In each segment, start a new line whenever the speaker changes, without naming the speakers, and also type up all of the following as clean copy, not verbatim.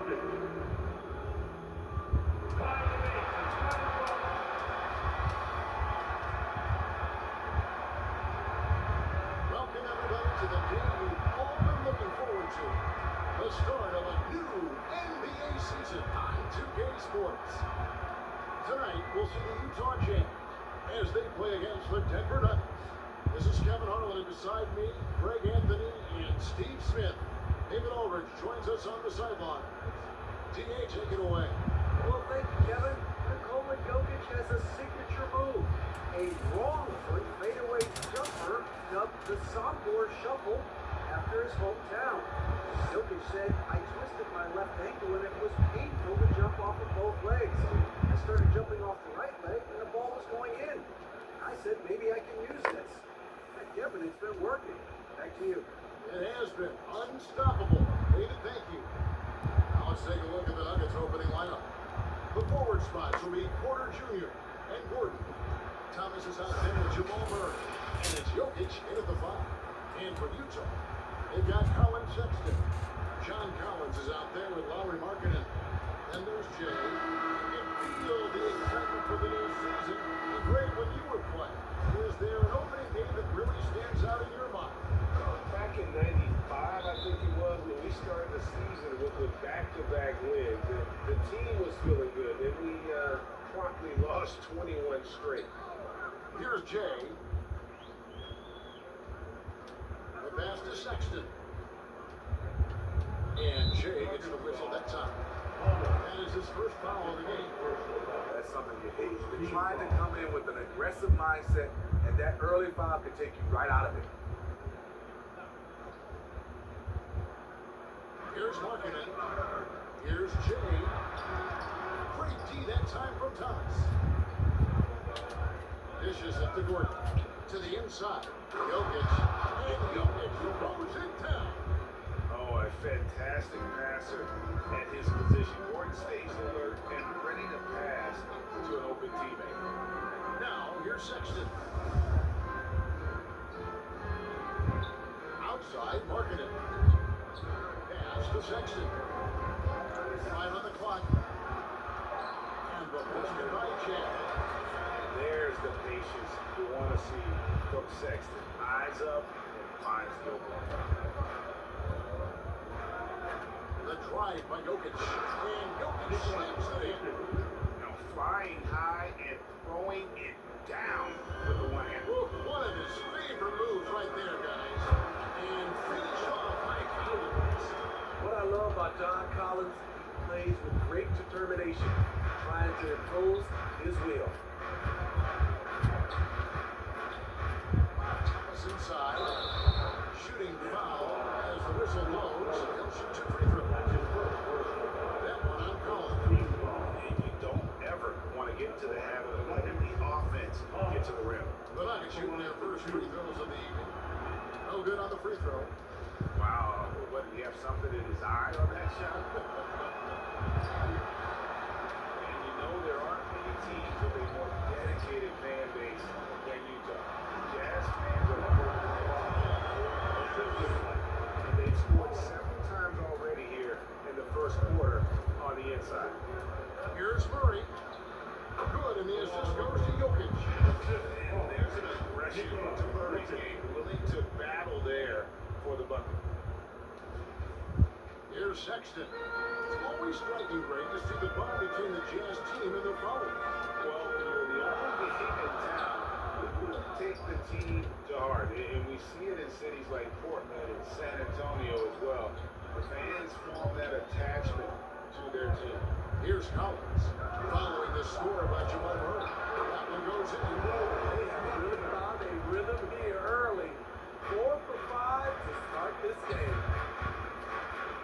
Welcome everybody to the game you've all been looking forward to. The start of a new NBA season on 2K Sports. Tonight, we'll see the Utah Jazz as they play against the Denver Nuggets. This is Kevin Harlan, and beside me, Greg Anthony and Steve Smith. David Aldridge joins us on the sideline. DA, take it away.
Well, thank you, Kevin. Nikola Jokic has a signature move. A wrong foot fadeaway jumper dubbed the sophomore shuffle after his hometown. Jokic said, I twisted my left ankle and it was painful to jump off of both legs. I started jumping off the right leg and the ball was going in. I said, maybe I can use this. Kevin, it's been working. Back to you.
It has been unstoppable. David, thank you. Now let's take a look at the Nuggets opening lineup. The forward spots will be Porter Jr. and Gordon. Thomas is out there with Jamal Murray. And it's Jokic in at the 5. And for Utah, they've got Colin Sexton. John Collins is out there with Lauri Markkanen. And there's Jay. You can feel the excitement for the new season. And Greg, when you were playing, is there an opening game that really stands out in your mind?
Back in 95, I think it was, when we started the season with back-to-back wins, the team was feeling good, and we promptly lost 21 straight.
Here's Jay. The pass to Sexton. And Jay gets the whistle that time. That is his first foul of the game.
That's something you hate. You're trying to come in with an aggressive mindset, and that early foul can take you right out of it.
Here's Markkanen. Here's Jay. Great D that time from Thomas. Dishes it to Gordon. To the inside. Jokic. And Jokic throws it down.
Oh, a fantastic passer at his position. Gordon stays alert and ready to pass to an open teammate.
Now, here's Sexton. Outside, Markkanen. Pass to Sexton. 5 on the clock. And the basket by Jay.
There's the patience you want to see from Sexton. Eyes up and finds the open.
The drive by Jokic. And Jokic slams it in.
Now flying high and throwing it down with the one hand.
One of his favorite moves right there, guys. And finish off by Collins.
What I love about John Collins, he plays with great determination, trying to impose his will.
Thomas inside. Shooting foul as the whistle blows. He'll shoot 2 free throws. That one on Collins.
And you don't ever want to get into the habit of letting the offense get to the rim.
The Nuggets shooting their first free throws of the evening. No good on the free throw.
Wow, what, did he have something in his eye on that shot? And you know there aren't many teams with a more dedicated fan base than Utah. Jazz fans are and they've scored several times already here in the first quarter on the inside.
Here's Murray. Good, and the assist goes to Jokic.
And there's an aggression to Murray's game, willing to battle there for the bucket.
Here's Sexton. It's always striking, Greg, to see the bond between the Jazz team and their followers.
Well, when you're the only team in town, you take the team to heart. And we see it in cities like Portland and San Antonio as well. The fans form that attachment to their team.
Here's Collins. Following the score by Jamal Murray. That one goes in.
They have really found a rhythm here early. 4 for 5 to start this game.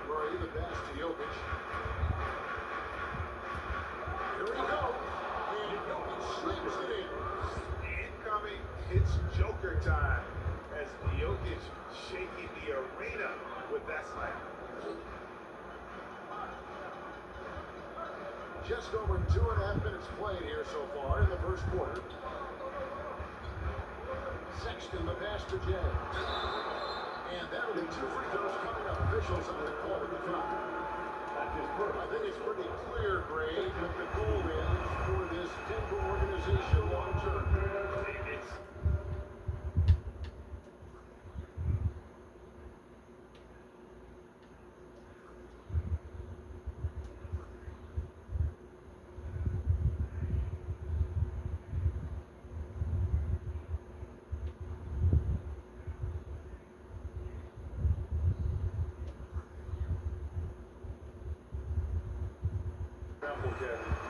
Murray, the pass to Jokic. Here we go. And Jokic slams it in.
Incoming, it's Joker time as Jokic shaking the arena with that slam.
Just over 2.5 minutes played here so far in the first quarter. Sexton, the pass to Jay. And that'll be 2 free throws coming up. Officials on the call to the foul. think it's pretty clear, Gray, what the goal is for this Denver organization long term.
It's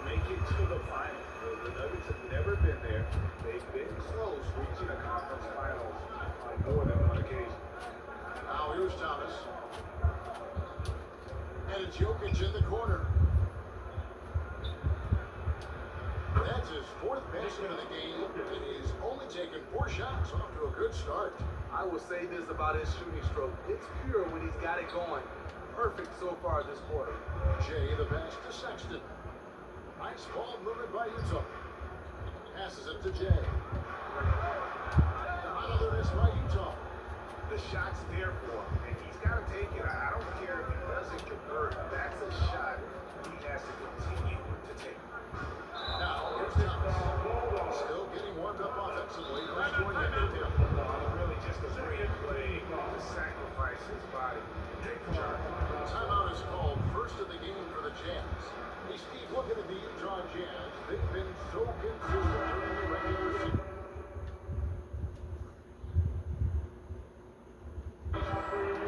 make it to the finals. The Nuggets have never been there. They've been close reaching a conference finals on more than one occasion.
Now here's Thomas. And it's Jokic in the corner. That's his fourth basket of the game, and he's only taken 4 shots, off to a good start.
I will say this about his shooting stroke. It's pure when he's got it going. Perfect so far this quarter.
Jay the pass to Sexton. Nice ball movement by Utah. Passes it to Jay. Another miss by Utah.
The shot's there for him, and he's got to take it. I don't care if he doesn't convert. That's a shot he has to continue to take.
Now, here's Thomas. Still getting warmed up offensively. No scoring yet from him.
Really just a great play to sacrifice his body. Take the shot.
Timeout is called, first of the game for the Jazz. Hey, Steve, looking at the Utah Jazz, they've been so consistent during the regular season.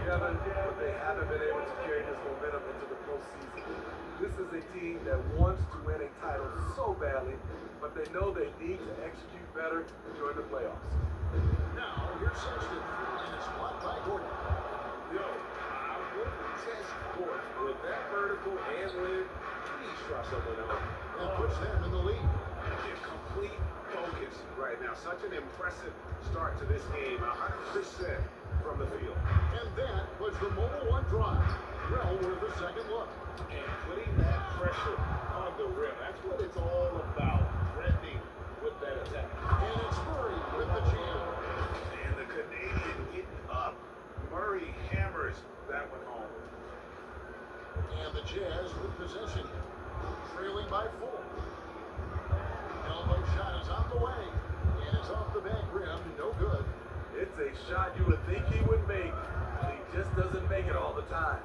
Kevin, but they haven't been able to carry this momentum into the postseason. This is a team that wants to win a title so badly, but they know they need to execute better during the playoffs.
Now, here's Sexton, and it's blocked by Gordon.
Yo, I wouldn't test Gordon with that vertical and lid. Please try someone else.
And puts them in the lead.
In complete focus right now. Such an impressive start to this game. 100% from the field.
And that was the Mobile One drive. Well worth a second look.
And putting that pressure on the rim. That's what it's all about. Threatening with that attack.
And it's Murray with the jam.
And the Canadian getting up. Murray hammers that one home.
And the Jazz with possession. Trailing by 4. Elbow shot is on the way. And it's off the back rim. No good.
It's a shot you would think he would make, but he just doesn't make it all the time.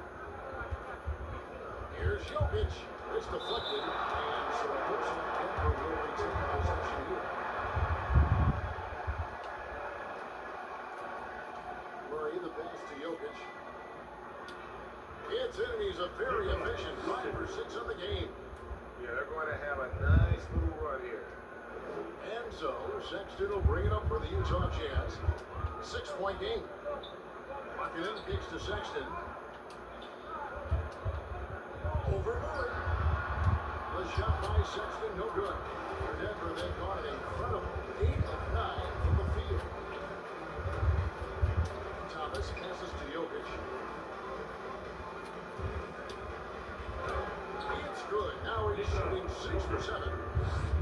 Here's Jokic. It's deflected. And so it looks like Denver will retain possession here. Murray the pass to Jokic. It's in, and he's a very efficient 5 for 6 in the game.
Yeah, they're going to have a nice little run here.
And so Sexton will bring it up for the Utah Jazz. 6-point game. Buchanan kicks to Sexton. Over Murray. The shot by Sexton, no good. For Denver, they've gone an incredible 8 of 9 from the field. Thomas passes to Jokic. It's good. Now he's shooting 6 for 7.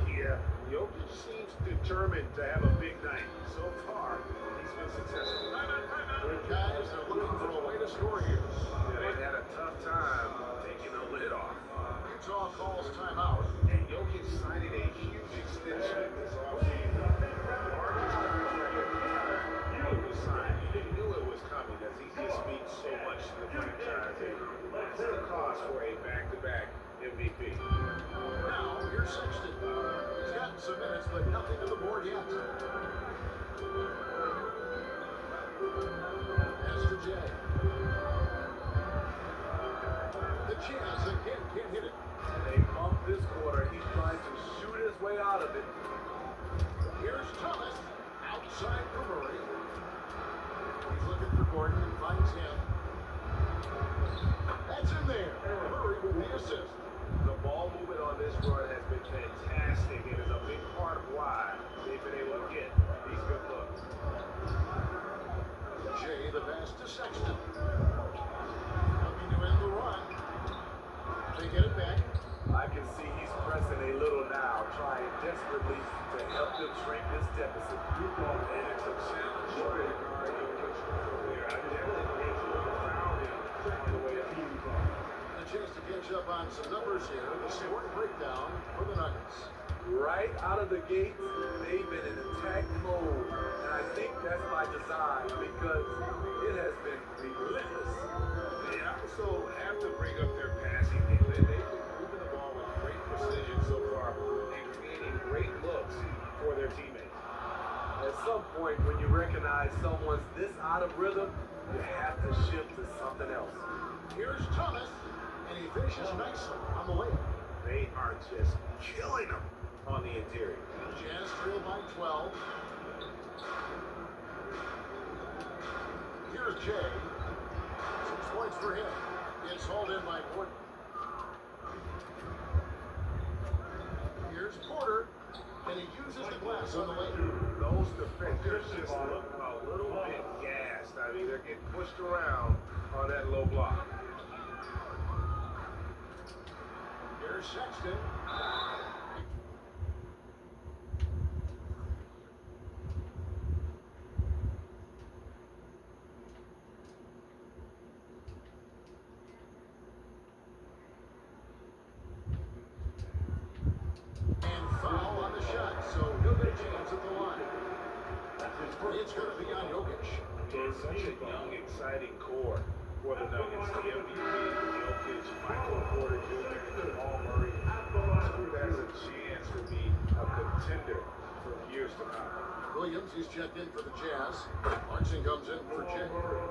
Yeah, Jokic seems determined to have a big night. So far, he's been successful.
Guys are looking for a way to score here.
Yeah, they've had a tough time taking the lid off.
Utah calls timeout.
And Jokic signing a huge extension this offseason. Harden's contract was signed. He knew it was coming as he just means so much to the franchise. And that's the cost for a back-to-back MVP.
Now, here's Sexton. He's gotten some minutes, but nothing to the board yet. Pass to Jay. The Jazz again can't hit it.
They bump this quarter. He's trying to shoot his way out of it.
Here's Thomas. Outside for Murray. He's looking for Gordon and finds him. That's in there. Murray with the assist.
The ball movement on this run has been fantastic and is a big part of why they've been able to get these good looks.
Jay the pass to Sexton. Looking to end the run. They get it back.
I can see he's pressing a little now, trying desperately to help them shrink this deficit.
And it's a challenge for the guard. I definitely think he will foul him on the way up.
The chance to catch up on some numbers here. The score breakdown for the Nuggets.
Right out of the gates, they've been in attack mode. And I think that's by design because it has been relentless.
They also have to bring up their passing game. They've been moving the ball with great precision so far and creating great looks for their teammates.
At some point, when you recognize someone's this out of rhythm, you have to shift to something else.
Here's Thomas, and he finishes nicely on the layup.
They are just killing them on the interior.
Jazz trail by 12. Here's Jay. 6 points for him. Gets hauled in by Gordon. Here's Porter, and he uses the glass on the layup.
Those defenders just look a little bit gassed. I mean, they're getting pushed around on that low block.
Here's Sexton. And foul on the shot, so he'll get a chance at the line. It's going to be on Jokic.
It's such a young, exciting core for the Nuggets. The MVP, Jokic, Michael Porter Jr., and Jamal Murray. Who has a chance to be a contender for years to come.
Williams, he's checked in for the Jazz. Clarkson comes in for Jay.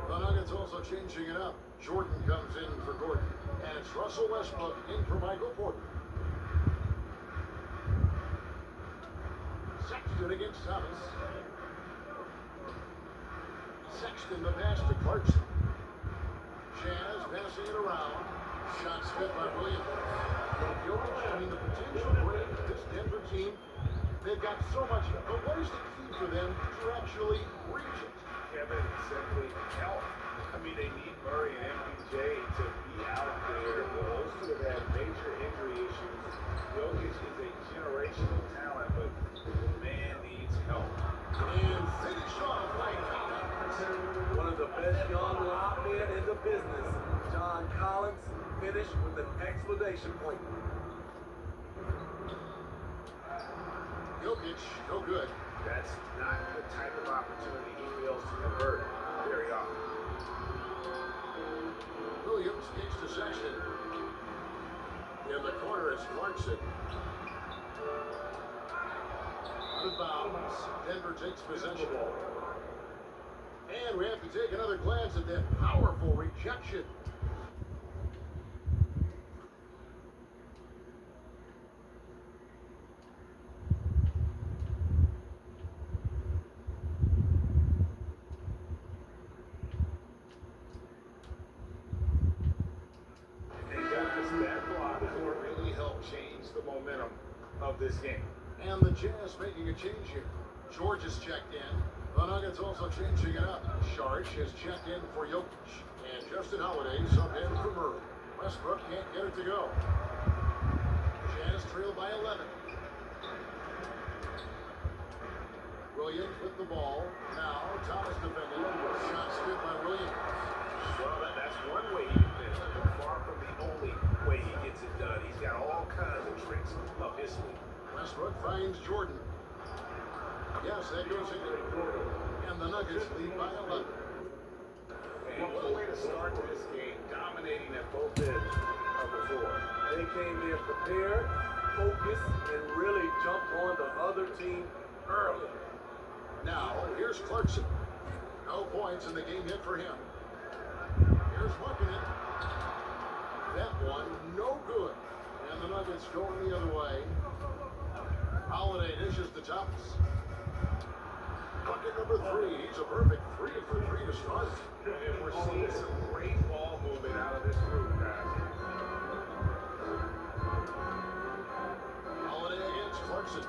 The Nuggets also changing it up. Jordan comes in for Gordon. And it's Russell Westbrook in for Michael Porter. Sexton against Thomas. Sexton the pass to Clarkson. Jazz passing it around. Shot spit by Williams. Jokic, I mean, the potential break this Denver team, they've got so much, but what is the key for them to actually reach it?
Kevin, simply health. I mean, they need Murray and MPJ to be out there. Those two have had major injury issues. Jokic is a generational talent, but the man needs help.
And finish off by Collins.
One of the best young lob men in the business, John Collins, finished with an exclamation point.
Jokic, no good.
That's not the type of opportunity he fails to convert very often.
Williams kicks to Sexton. In the corner is Clarkson. Out of bounds. Denver takes possession. And we have to take another glance at that powerful rejection.
Momentum of this game.
And the Jazz making a change here. George is checked in. The Nuggets also changing it up. Sharch has checked in for Jokic. And Justin Holiday subbed in for Murray. Westbrook can't get it to go. Jazz trail by 11. Williams with the ball. Now Thomas defending. Shot spit by Williams.
Well, that's one way he defends, but far from the only way he gets it done. He's got all kinds of tricks up his sleeve.
Westbrook finds Jordan. Yes, that goes in. And the Nuggets lead by 11.
And what a way to start this game, dominating at both ends of the floor.
They came in prepared, focused, and really jumped on the other team early.
Now, here's Clarkson. No points in the game hit for him. Here's Markkanen. That one, no good. And the Nuggets going the other way. Holiday dishes to Thomas. Bucket number 3. He's a perfect 3 for 3 to start.
And we're seeing some great ball movement out of this group, guys.
Holiday against Clarkson.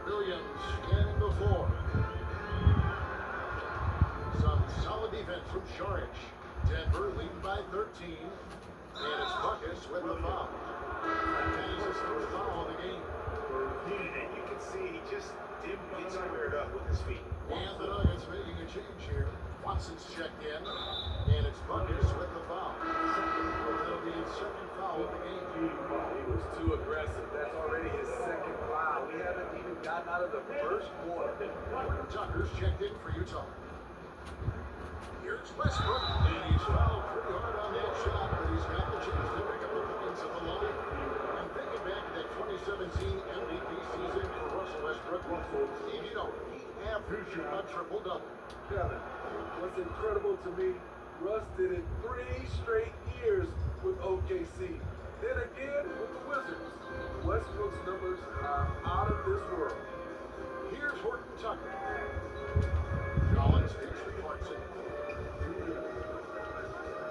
Williams in the floor. Some solid defense from Sharch. Denver leading by 13. And it's Buckets with the foul. And he's his first foul of the game.
And you can see he just didn't get squared up with his feet.
And the Nuggets making a change here. Watson's checked in, and it's Buckers with the foul. That'll be his second foul of the game.
He was too aggressive. That's already his second foul. We haven't even gotten out of the first quarter.
Tucker's checked in for Utah. Here's Westbrook, and he's fouled pretty hard on that shot, but he's got the chance to pick up the points at the line. And thinking back to that 2017 MVP season for Russell Westbrook, Steve, you know, he averaged a triple-double.
Kevin, what's incredible to me, Russ did it 3 straight years with OKC. Then again with the Wizards. Westbrook's numbers are out of this world.
Here's Horton Tucker. Collins takes the Clarkson.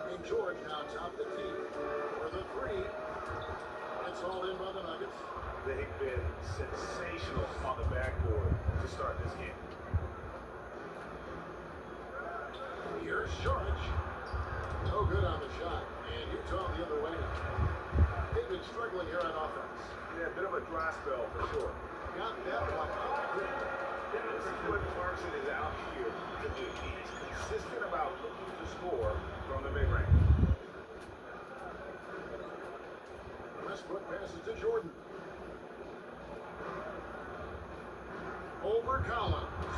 And George now top the team for the three. It's all in by the Nuggets.
They've been sensational on the backboard to start this game.
Here's George. No good on the shot. And Utah the other way. They've been struggling here on offense.
Yeah, a bit of a dry spell for sure.
Got that one.
This is what Clarkson is out here to do. He's consistent about looking to score from the mid-range.
Westbrook passes to Jordan. Over Collins.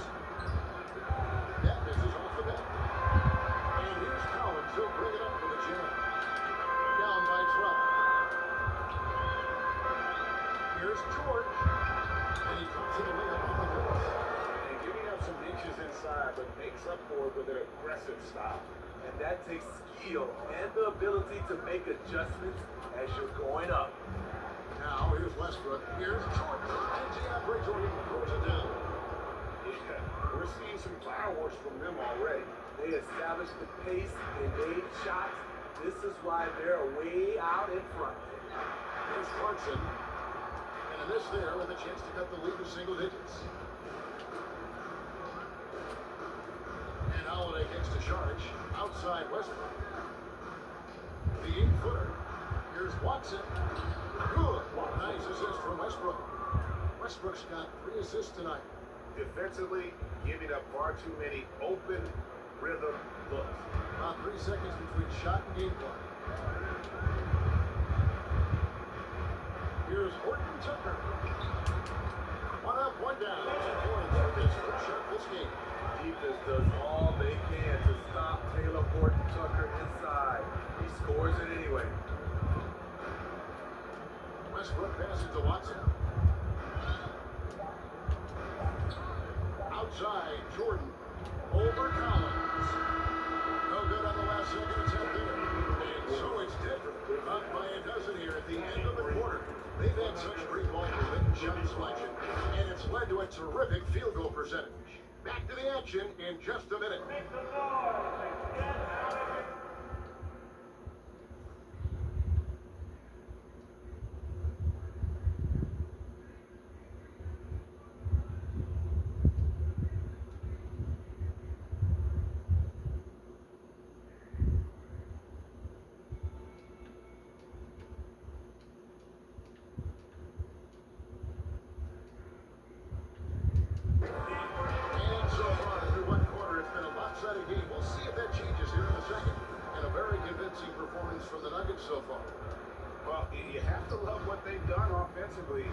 That misses off the bat. And here's Collins. He'll bring it up for the jam. Down by 12. Here's George. And he comes to the layup on the glass.
And giving up some inches inside, but makes up for it with an aggressive style.
And that takes skill and the ability to make adjustments as you're going up.
Now here's Westbrook. Here's Jordan. And DeAndre Jordan throws it down.
Yeah, we're seeing some fireworks from them already.
They established the pace, they made shots. This is why they're way out in front.
Here's Clarkson. And this there with a chance to cut the lead to single digits. And Holiday kicks to charge. Outside Westbrook. The 8-footer. Here's Watson. Good. Nice assist from Westbrook. Westbrook's got 3 assists tonight.
Defensively, giving up far too many open rhythm looks.
About 3 seconds between shot and game clock. Here's Horton Tucker. 1 up, 1 down. 2 points with his first shot this game.
Defense does all they can to stop Taylor Horton Tucker inside. He scores it anyway.
Westbrook passes to Watson. Outside, Jordan. Over Collins. No good on the last second attempt there. And so it's different. Up by a dozen here at the end of the quarter. They've had such great ball movement and shot selection, and it's led to a terrific field goal percentage. Back to the action in just a minute. From the Nuggets so far.
Well, you have to love what they've done offensively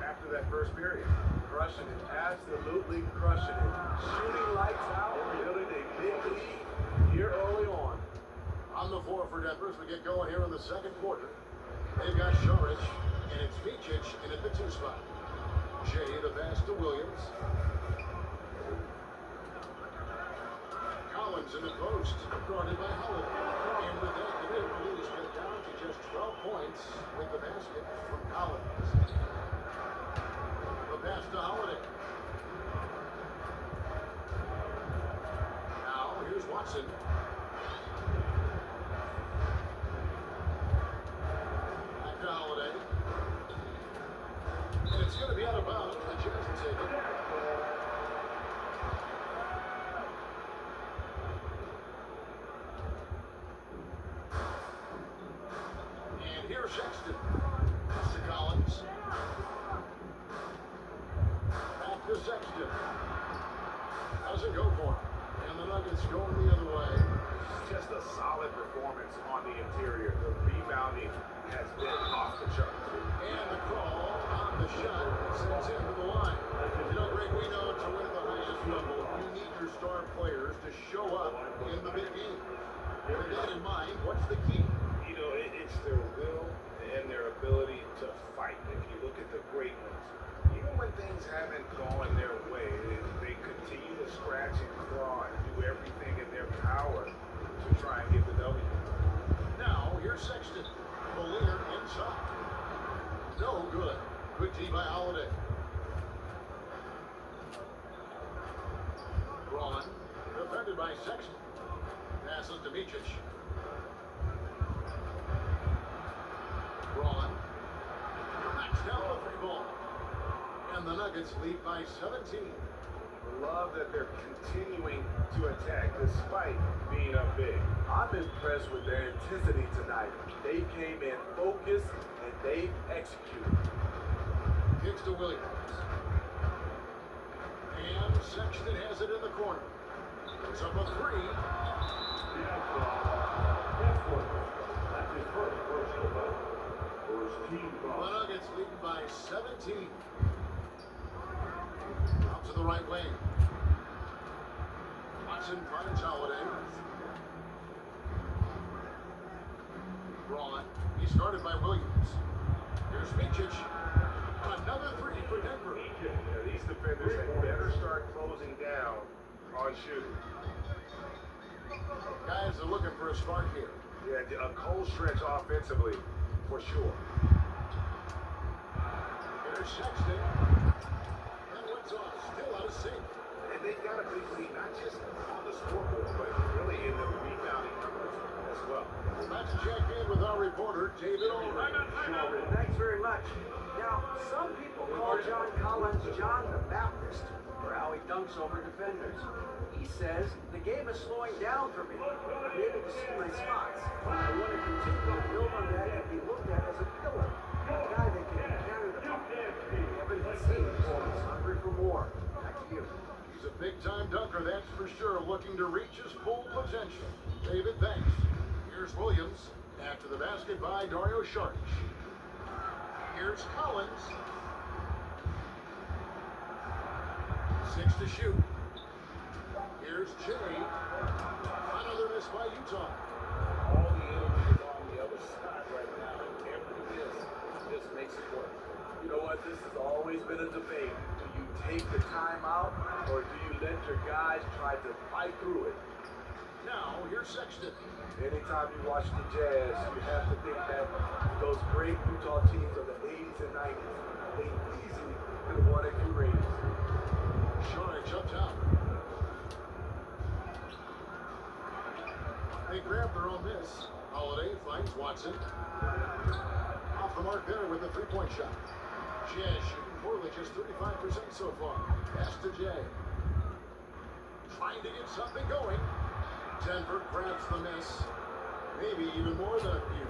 after that first period.
Crushing it, absolutely crushing it. Shooting lights out, building a big lead here early on.
On the floor for Denver as we get going here in the second quarter. They've got Šarić, and it's Micic in at the 2 spot. Jay the pass to Williams. Collins in the post, guarded by Holiday. And with that, the Blues get down to just 12 points with the basket from Collins. The pass to Holiday. Now, here's Watson. Back to Holiday. And it's going to be out of bounds. The chance to take it. Here's Sexton. To Collins. Back to Sexton. Doesn't go for him. And the Nuggets go in the
just a solid performance on the interior. The rebounding has been off the charts.
And the call on the shot sends him to the line. You know, Greg, we know to win at the highest level, you need your star players to show up in the big game. With that in mind, what's the key?
You know, it's their will and their ability to fight. If you look at the great ones, even when things haven't gone their way, they continue to scratch and claw and do everything in their power to try and get the W.
Now, here's Sexton. Bolinger inside. No good. Good D by Holiday. Braun, defended by Sexton. Passes to Micic. Braun knocks down the three ball. And the Nuggets lead by 17.
Love that they're continuing to attack despite being up big.
I'm impressed with their intensity tonight. They came in focused and they executed.
Kicks to Williams. And Sexton has it in the corner. Puts up a three. The Nuggets leading by 17. Out to the right wing. Watson finds Holiday. Braun. He's guarded by Williams. Here's Micic. Another three for Denver.
Yeah, these defenders had better start closing down on shooting.
Guys are looking for a spark here.
Yeah, a cold stretch offensively, for sure.
Here's Sexton. And what's off? Still out of sync.
And they've got a big lead, not just on the scoreboard, but really in the rebounding numbers as well.
Let's check in with our reporter, David Ulrich.
Thanks very much. Now, some people call John Collins John the Baptist for how he dunks over defenders. He says, the game is slowing down for me. I'm able to see my spots. I want to continue to build on that and be looked at as a pillar. A guy that can carry the puck. Kevin, he seems he's hungry for more. Back to you.
He's a big-time dunker, that's for sure, looking to reach his full potential. David, thanks. Here's Williams. After the basket by Dario Saric. Here's Collins. 6 to shoot. Here's Jay. Another miss by Utah.
All the energy is on the other side right now. Every miss just makes it work.
You know what? This has always been a debate. Do you take the time out or do you let your guys try to fight through it?
Now, here's Sexton.
Anytime you watch the Jazz, you have to think that those great Utah teams of the 80s and 90s, they easily could have won a few rings.
Saric up top. They grab their own miss. Holiday finds Watson. Off the mark there with a three-point shot. Jazz shooting poorly, just 35% so far. Pass to Jay. Trying to get something going. Denver grabs the miss. Maybe even more than a few.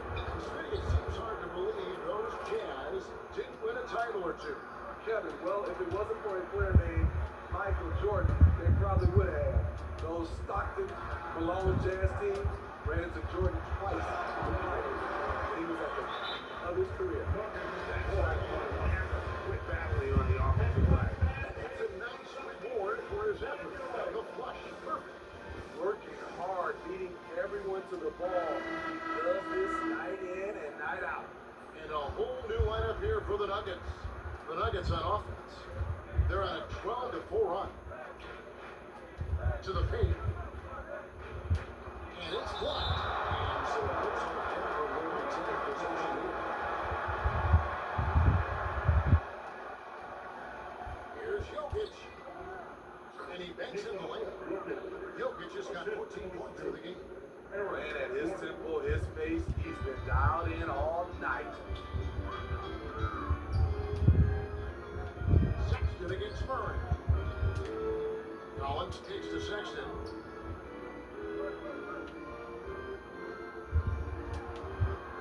It seems hard to believe those Jazz didn't win a title or two.
Kevin, well, if it wasn't for a player named Michael Jordan, they probably would have. Those Stockton, Malone Jazz teams ran into Jordan twice in the finals. He was at the end of his career.
Quit battling on the offensive line.
It's a nice reward for his effort. The flush, perfect.
Working hard, beating everyone to the ball. He does this night in and night out.
And a whole new lineup here for the Nuggets. The Nuggets on offense. They're on a 12-4 run. To the paint. And it's blocked. And so it looks like Denver will retain possession here. Here's Jokic. And he banks in the layup. Jokic just got 14 points for the game.
Playing at his tempo, his pace, he's been dialed in all night.
Sexton against Murray. Collins takes to Sexton.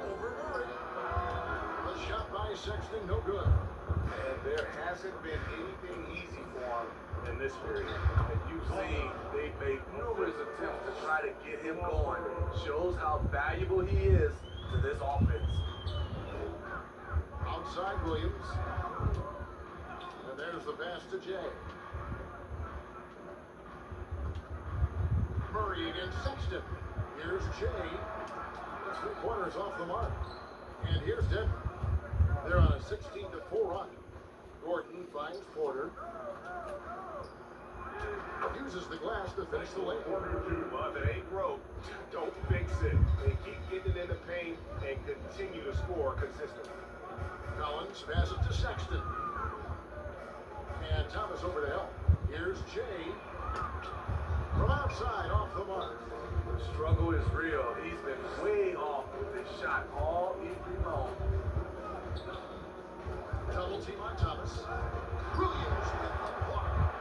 Over Murray. The shot by Sexton, no good.
And there hasn't been anything easy for him in this period.
And you've seen they've made numerous attempts to try to get him going. Shows how valuable he is to this offense.
Outside Williams. And there's the pass to Jay. Murray against Sexton. Here's Jay. The 3 pointers off the mark. And here's Denver. They're on a 16-4 run. Gordon finds Porter. Uses the glass to finish the layup.
Well, if it ain't broke, don't fix it. They keep getting in the paint and continue to score consistently.
Collins passes to Sexton. And Thomas over to help. Here's Jay. From outside, off the mark.
The struggle is real. He's been way off with his shot all evening long.
Double team on Thomas. Williams with the block.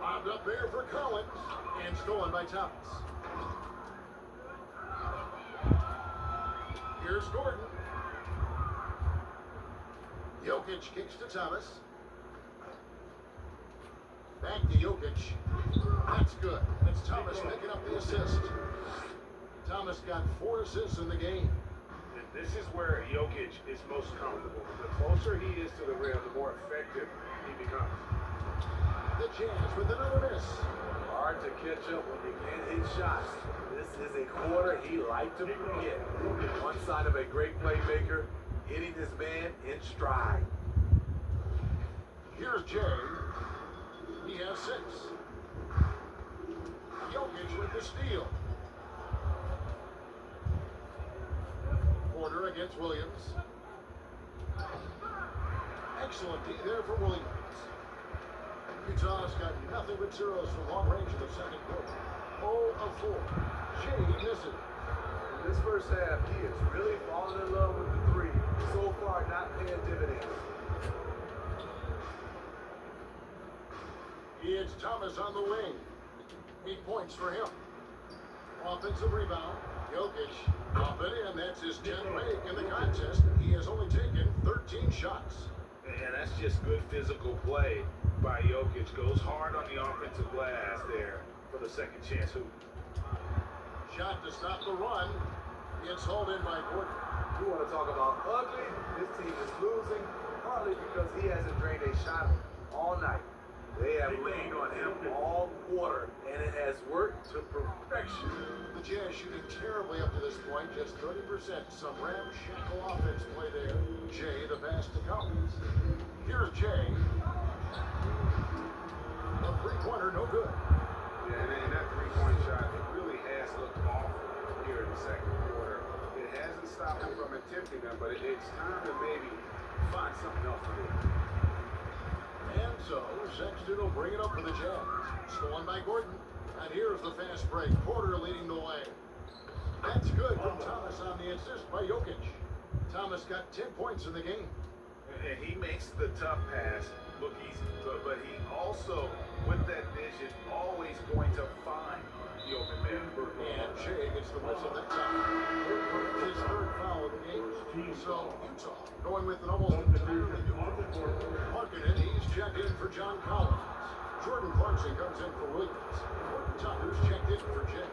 Bobbed up there for Collins. And stolen by Thomas. Here's Gordon. Jokic kicks to Thomas. Back to Jokic. That's good. That's Thomas picking up the assist. Thomas got 4 assists in the game.
And this is where Jokic is most comfortable. The closer he is to the rim, the more effective he becomes.
The Jazz with another miss.
Hard to catch up when you can't hit shots. This is a quarter he liked to forget. One sign of a great playmaker, hitting his man in stride.
Here's Jay. He has 6. Jokic with the steal. Porter against Williams. Excellent D there for Williams. Utah's got nothing but zeros from long range in the second quarter. 0 of 4. Jay misses.
In this first half, he is really falling in love with the 3. So far, not paying dividends.
It's Thomas on the wing. 8 points for him. Offensive rebound. Jokic off it in. That's his 10th make in the contest. He has only taken 13 shots.
And that's just good physical play by Jokic. Goes hard on the offensive glass there for the second chance hoop.
Shot to stop the run. It's hauled in by Gordon.
You want to talk about ugly? This team is losing, partly because he hasn't drained a shot all night. They have leaned on him all quarter, and it has worked to perfection.
The Jazz shooting terribly up to this point, just 30%. Some ramshackle offense play there. Jay, the pass to Collins. Here's Jay. A 3-pointer, no good.
Yeah, and that 3-point shot, it really has looked awful here in the second quarter. It hasn't stopped him from attempting them, but it's time to maybe find something else to do.
And so, Sexton will bring it up for the Jazz. Stolen by Gordon. And here's the fast break. Porter leading the way. That's good from Thomas on the assist by Jokic. Thomas got 10 points in the game.
And he makes the tough pass look easy. But he also, with that vision, always going to find the open man.
And Jay gets the whistle that time. His 3rd foul of the game. So, Utah going with an almost entirely new Markkinen, he's checked in for John Collins. Jordan Clarkson comes in for Williams. Gordon Tucker's checked in for Jay.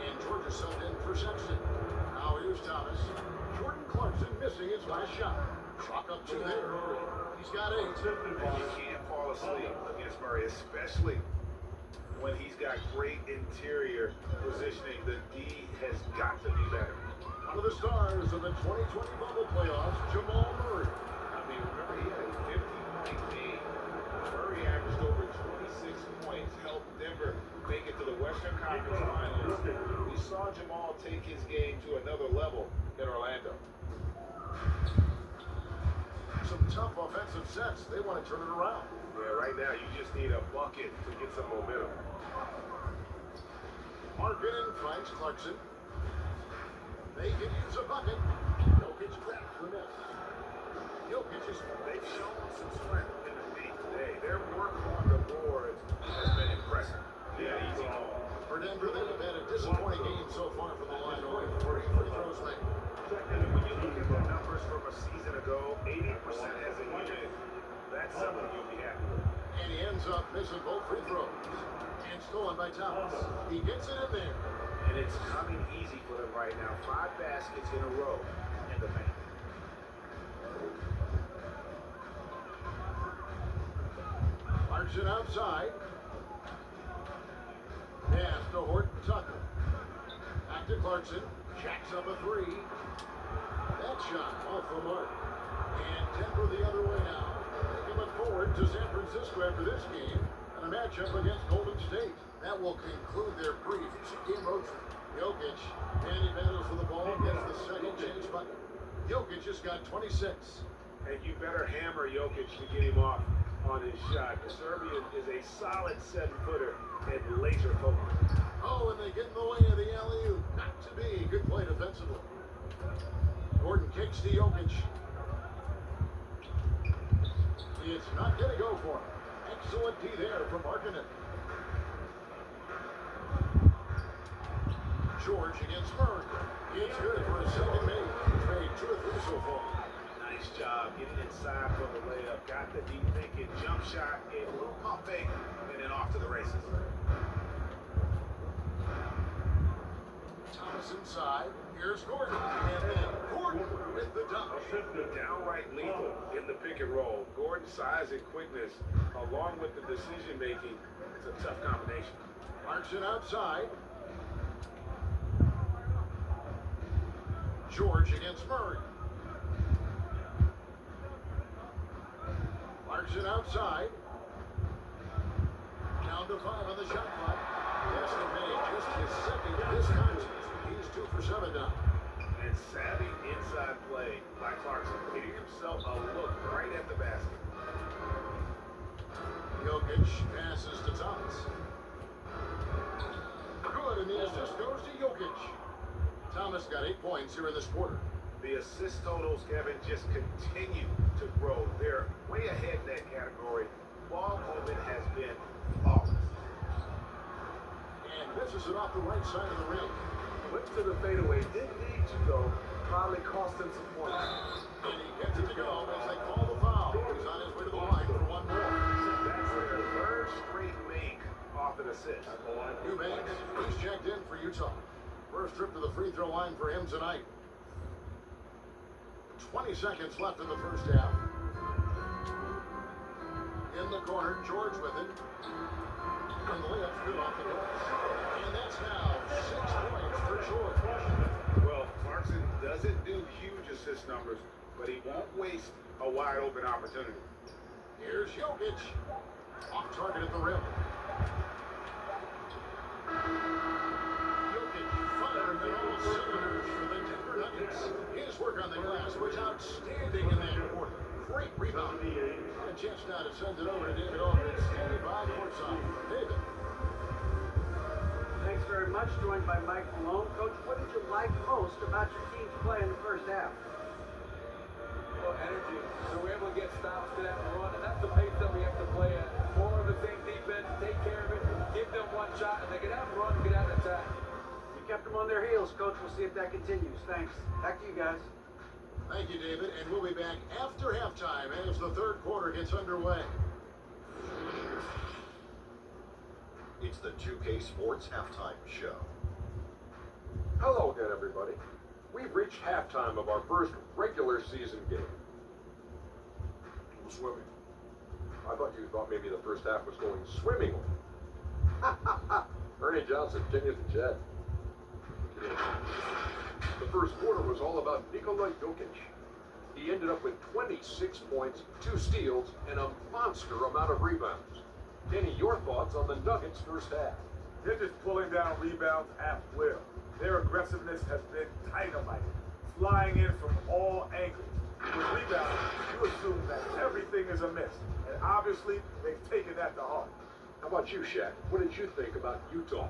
And Georgia subbed in for Sexton. Now here's Thomas. Jordan Clarkson missing his last shot. Chalk up 2 there. He's got 8.
And you can't fall asleep against Murray, especially when he's got great interior positioning. The D has got to be better.
One of the stars of the 2020 bubble playoffs, Jamal Murray.
I mean, remember, he had a 50-point game. Murray averaged over 26 points, helped Denver make it to the Western Conference Finals. We saw Jamal take his game to another level in Orlando.
Some tough offensive sets. They want to turn it around.
Yeah, right now you just need a bucket to get some momentum.
Markkinen finds Clarkson. They can use a bucket. Jokic grabs the miss. Jokic is...
They've shown some strength in the paint today. Their work on the boards has been impressive. Yeah, easy call.
For Denver, they have had a disappointing game so far from the line. Only 3 free throws made.
look at the numbers from a season ago, 80% as a unit. That's something you'll be happy with.
And he ends up missing both free throws. And stolen by Thomas. He gets it in there.
And it's coming easy for them right now. 5 baskets in a row in the paint.
Clarkson outside. Pass to Horton Tucker. Back to Clarkson. Jacks up a 3. That shot off the mark. And Denver the other way now. They can look forward to San Francisco after this game and a matchup against Golden State. That will conclude their brief two-game road trip. Jokic, and he battles for the ball, gets the second change button. Jokic just got 26.
And you better hammer Jokic to get him off on his shot. The Serbian is a solid 7-footer and laser focused.
Oh, and they get in the way of the alley-oop. Not to be. Good play defensively. Gordon kicks to Jokic. It's not going to go for him. Excellent D there from Markkanen. George against Murray. It's good for a second made. He's made 2 or 3 so far.
Nice job getting inside for the layup. Got the deep thinking jump shot, a little pump fake, and then off to the races.
Thomas inside. Here's Gordon. And then Gordon with the dunk.
Downright lethal in the pick and roll. Gordon's size and quickness, along with the decision making, it's a tough combination.
Clarkson outside. George against Murray. Clarkson outside. Down to 5 on the shot clock. Destin made just his second this contest. He's 2 for 7 now.
And savvy inside play by Clarkson, getting himself a look right at the basket.
Jokic passes to Thomas. Good, and the assist goes to Jokic. Thomas got 8 points here in this quarter.
The assist totals, Kevin, just continue to grow. They're way ahead in that category. Ball movement has been flawless.
And misses it off the right side of the rim.
Went to the fadeaway, didn't need to though. Probably cost him some points.
And he gets it to go as they call the foul. He's on his way to the line for 1 more.
That's their 3rd straight make off an assist.
Eubanks, he's checked in for Utah. First trip to the free throw line for him tonight. 20 seconds left in the first half. In the corner, George with it. And the layup's good off the glass. And that's now 6 points for George.
Well, Clarkson doesn't do huge assist numbers, but he won't waste a wide open opportunity.
Here's Jokic. Off target at the rim. Jokic firing on all cylinders for the Denver Nuggets. His work on the glass was outstanding in that quarter. Great rebound. And a chance now to send it over to David Aldridge, standing by courtside. David.
Thanks very much. Joined by Mike Malone. Coach, what did you like most about your team's play in the first half?
Well, energy. So we're able to get stops to that run, and that's the pace that we have to play at. More of the same defense, take care of it, give them one shot, and they get out and run, get out and attack.
You kept them on their heels, Coach. We'll see if that continues. Thanks. Back to you guys.
Thank you, David. And we'll be back after halftime as the 3rd quarter gets underway.
It's the 2K Sports Halftime Show.
Hello again, everybody. We've reached halftime of our first regular season game. I'm swimming. I thought you thought maybe the first half was going swimmingly. Ernie Johnson, King of the Jet. The first quarter was all about Nikola Jokic. He ended up with 26 points, 2 steals, and a monster amount of rebounds. Kenny, your thoughts on the Nuggets' first half?
They're just pulling down rebounds at will. Their aggressiveness has been dynamite, flying in from all angles. With rebounds, you assume that everything is amiss, and obviously they've taken that to heart.
How about you, Shaq? What did you think about Utah?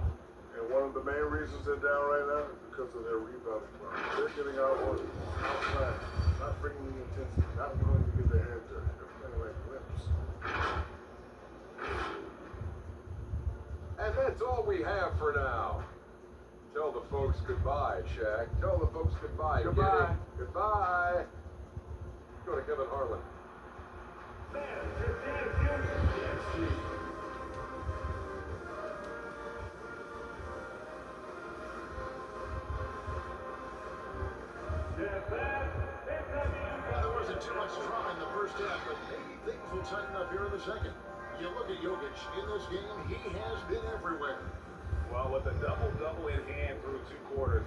And one of the main reasons they're down right now is because of their rebounding problem. They're getting outworked, outside, not bringing the intensity, not willing to get their hands dirty. They're playing like wimps.
And that's all we have for now. Tell the folks goodbye, Shaq. Tell the folks goodbye.
Goodbye.
Kenny. Goodbye. Go to Kevin Harlan.
There wasn't too much drama in the first half, but maybe things will tighten up here in the second. You look at Jokic in this game, he has been everywhere.
Well, with a double-double in hand through 2 quarters,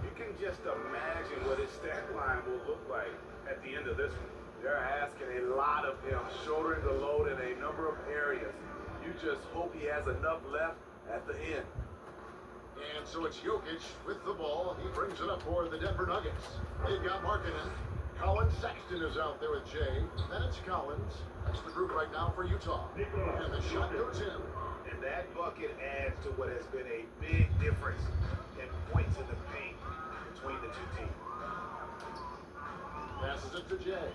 you can just imagine what his stat line will look like at the end of this one.
They're asking a lot of him, shouldering the load in a number of areas. You just hope he has enough left at the end.
And so it's Jokic with the ball. He brings it up for the Denver Nuggets. They've got Markkanen. Colin Sexton is out there with Jay. Then it's Collins. That's the group right now for Utah. And the shot goes in.
And that bucket adds to what has been a big difference in points in the paint between the 2 teams.
Passes it to Jay.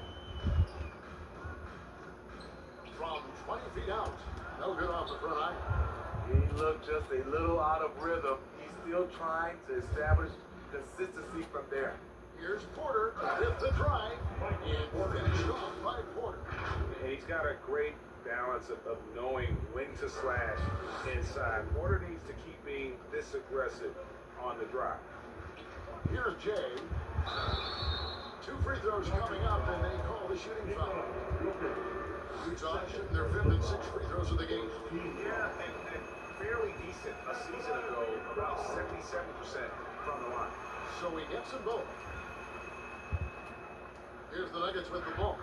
From 20 feet out. No good off the front eye.
He looked just a little out of rhythm. He's still trying to establish consistency from there.
Here's Porter with the drive. And finished off by Porter.
And he's got a great balance of knowing when to slash inside. Porter needs to keep being this aggressive on the drive.
Here's Jay. 2 free throws coming up, and they call the shooting foul. Utah shooting their 5th and 6th free throws of the game.
Yeah, and fairly decent a season ago, about 77% from the line.
So he gets them both. Here's the Nuggets with the ball.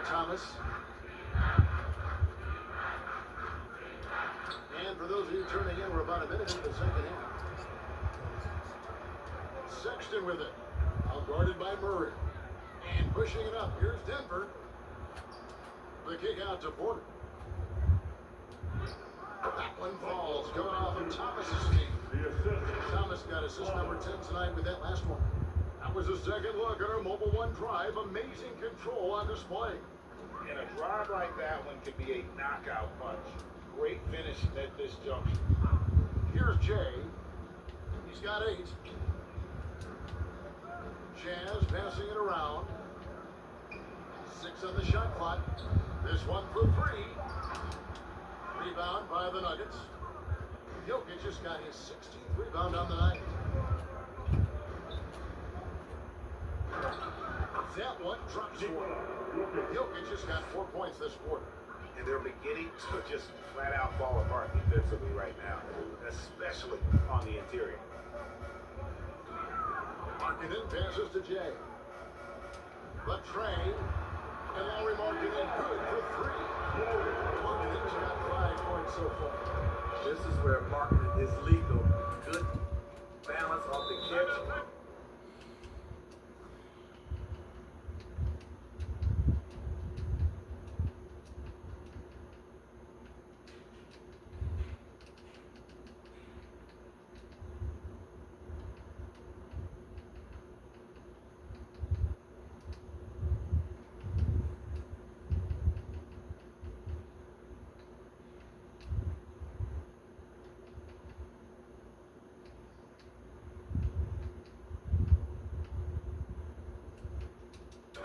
Thomas. And for those of you turning in, we're about a minute into the second half. Sexton with it. Out guarded by Murray. And pushing it up. Here's Denver. The kick out to Porter. That one falls. Going off of Thomas's team. Thomas got assist number 10 tonight with that last one. That was a second look at our Mobile One drive. Amazing control on display.
And a drive like that one could be a knockout punch. Great finish at this junction.
Here's Jay. He's got 8. Jazz passing it around. 6 on the shot clock. This one for 3. Rebound by the Nuggets. Jokic just got his 16th rebound on the night. That one drops one. Jokic just got 4 points this quarter.
And they're beginning to just flat out fall apart defensively right now, especially on the interior.
Markkanen passes to Jay. But Trey and Larry Markkanen good for 3. Markkanen's got 5 points so far.
This is where Markkanen is lethal. Good balance off the catch.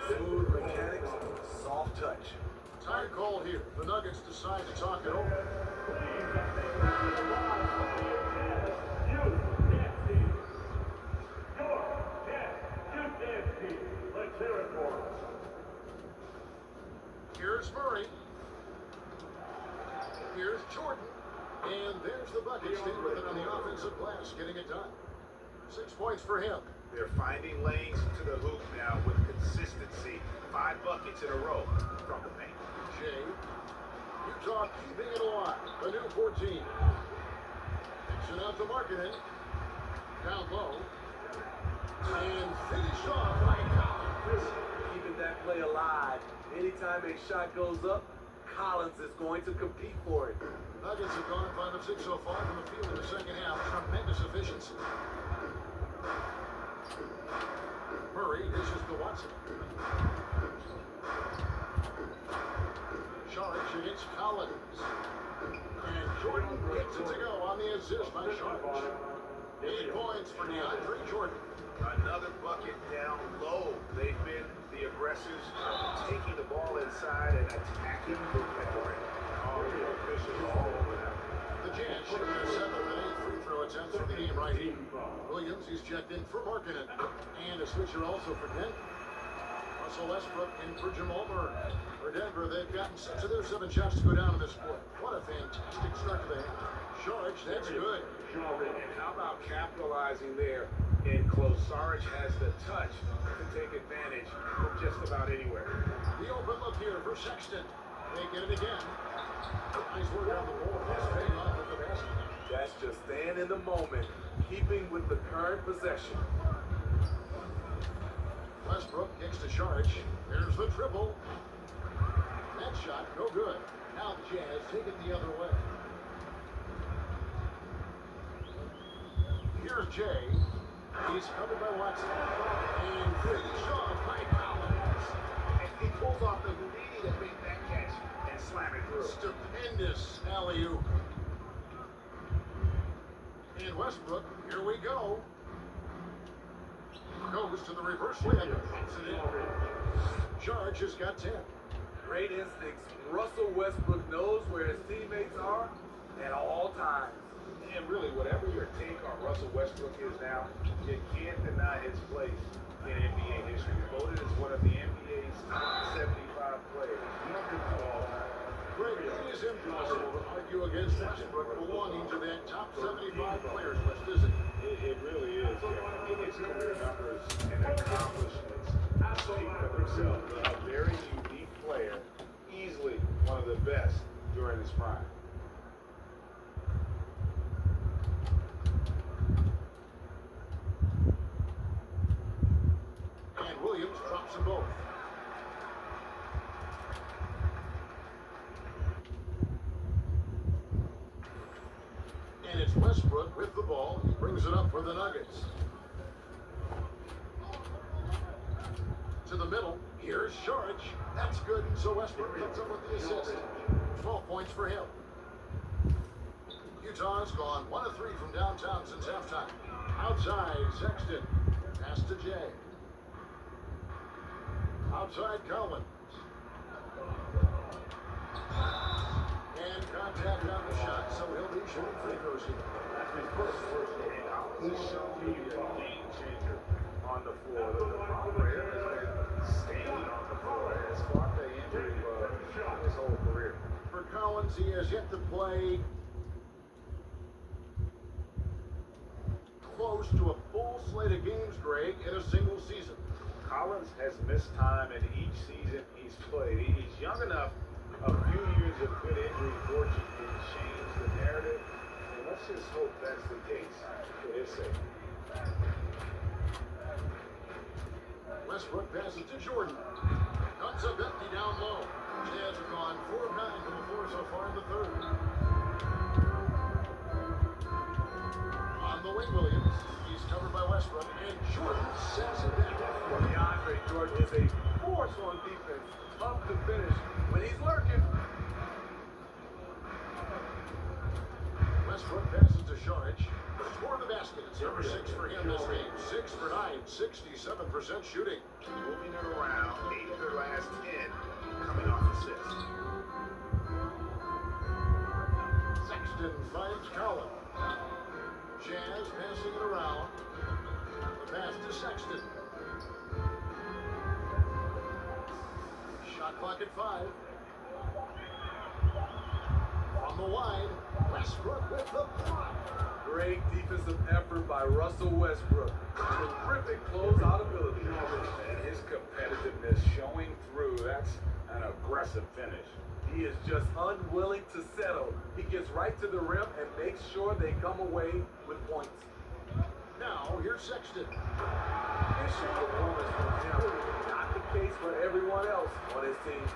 Smooth mechanics, soft touch.
Time call here. The Nuggets decide to talk it over. Here's Murray. Here's Jordan. And there's the bucket. Staying with it on the offensive glass, getting it done. 6 points for him.
They're finding lanes to the hoop now with consistency. 5 buckets in a row from the paint.
Jay. Utah keeping it alive. The new 14. Kicks it out to Markkanen. Down low. And finished off by Collins.
Keeping that play alive. Anytime a shot goes up, Collins is going to compete for it.
Nuggets have gone 5 of 6 so far from the field in the second half. Tremendous efficiency. Murray dishes to Watson. Charge against Collins. And Jordan gets Gets it to go on the assist by Sharp. 8 points for DeAndre Jordan.
Another bucket down low. They've been the aggressors, taking the ball inside and attacking the rim. Oh, the officials all over that.
The Jazz shoot their 7th and 8th free throw attempts for the game right here. Williams, he's checked in for Markkinen. And a switcher also for Denver. Russell Westbrook in for Jamal Murray. For Denver, they've gotten 6 of their 7 shots to go down in this quarter. What a fantastic start to the half. Sharge, that's good.
And how about capitalizing there in close? Saric has the touch to take advantage from just about anywhere.
The open look here for Sexton. They get it again. Nice work on the board. That's paying off with the basket.
That's just staying in the moment, keeping with the current possession.
Westbrook kicks to Sharge. There's the triple. That shot, no good. Now the Jazz take it the other way. Here's Jay. He's covered by Watson. And finished off by Collins.
And he pulls off the Houdini to make that catch and slam it through.
Stupendous alley-oop. And Westbrook, here we go. Goes to the reverse layup. Puts it in. Charge has got 10.
Great instincts. Russell Westbrook knows where his teammates are at all times.
And really, whatever your take on Russell Westbrook is now, you can't deny his place in NBA history. Voted as one of the NBA's top 75 players.
Greg, it is impossible to argue against Westbrook belonging to that top 75 players list, is it?
It really is. Yeah. His career numbers and accomplishments speak for themselves. A very unique player, easily one of the best during his prime.
And Williams drops them both. And it's Westbrook with the ball. He brings it up for the Nuggets. To the middle. Here's Sharge. That's good. So Westbrook comes up with the assist. 12 points for him. Utah's gone 1 of 3 from downtown since halftime. Outside, Sexton. Pass to Jay. Outside, Collins. And contact on the shot, so he'll be shooting free throws here.
And Collins has shown to you a game changer on the floor. The problem for him has been staying on the floor. Has fought the injury his whole career.
For Collins, he has yet to play close to a full slate of games, Greg, in a single season.
Collins has missed time in each season he's played. He's young enough. A few years of good injury fortune can change the narrative, and let's just hope that's the case for his sake.
Westbrook passes to Jordan. Cuts up empty down low. Jazz have gone 4 of 9 from the floor so far in the third. On the wing, Williams. He's covered by Westbrook, and Jordan sets it down.
DeAndre Jordan is a force on defense. Tough to finish when he's lurking.
Westbrook passes to Sharge. Score the basket. It's number 6 for him this game. 6 for 9, 67% shooting.
Moving it around, 8 of their last 10 coming off assists.
Sexton finds Collins. Jazz passing it around. The pass to Sexton. Shot clock at 5. On the line, Westbrook with the block.
Great defensive effort by Russell Westbrook. Terrific closeout ability.
And his competitiveness showing through. That's an aggressive finish.
He is just unwilling to settle. He gets right to the rim and makes sure they come away with points.
Now, here's Sexton.
Issue performance from him. Not the case for everyone else on his team.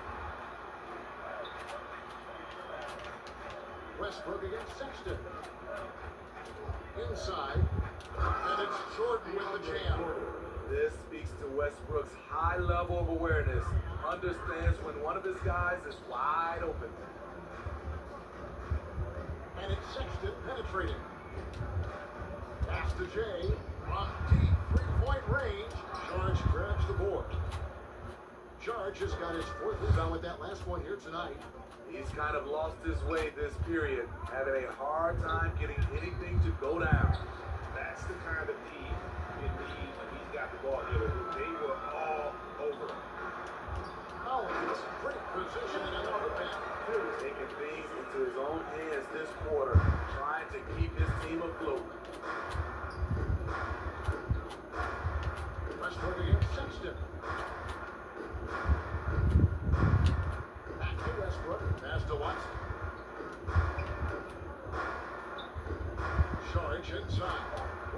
Westbrook against Sexton. Inside. And it's Jordan with the jam.
This speaks to Westbrook's high level of awareness. Understands when one of his guys is wide open.
And And it's Sexton penetrating. Pass to Jay. From deep three-point range. George grabs the board. George has got his fourth rebound with that last one here tonight.
He's kind of lost his way this period, having a hard time getting anything to go down.
That's the kind of D you need when he's got the ball near the hoop. They were all over him.
Collins, great positioning on the putback.
Taking things into his own hands this quarter, trying to keep his team afloat.
Westbrook against Sexton. Back to Westbrook. Pass to Watson. George inside.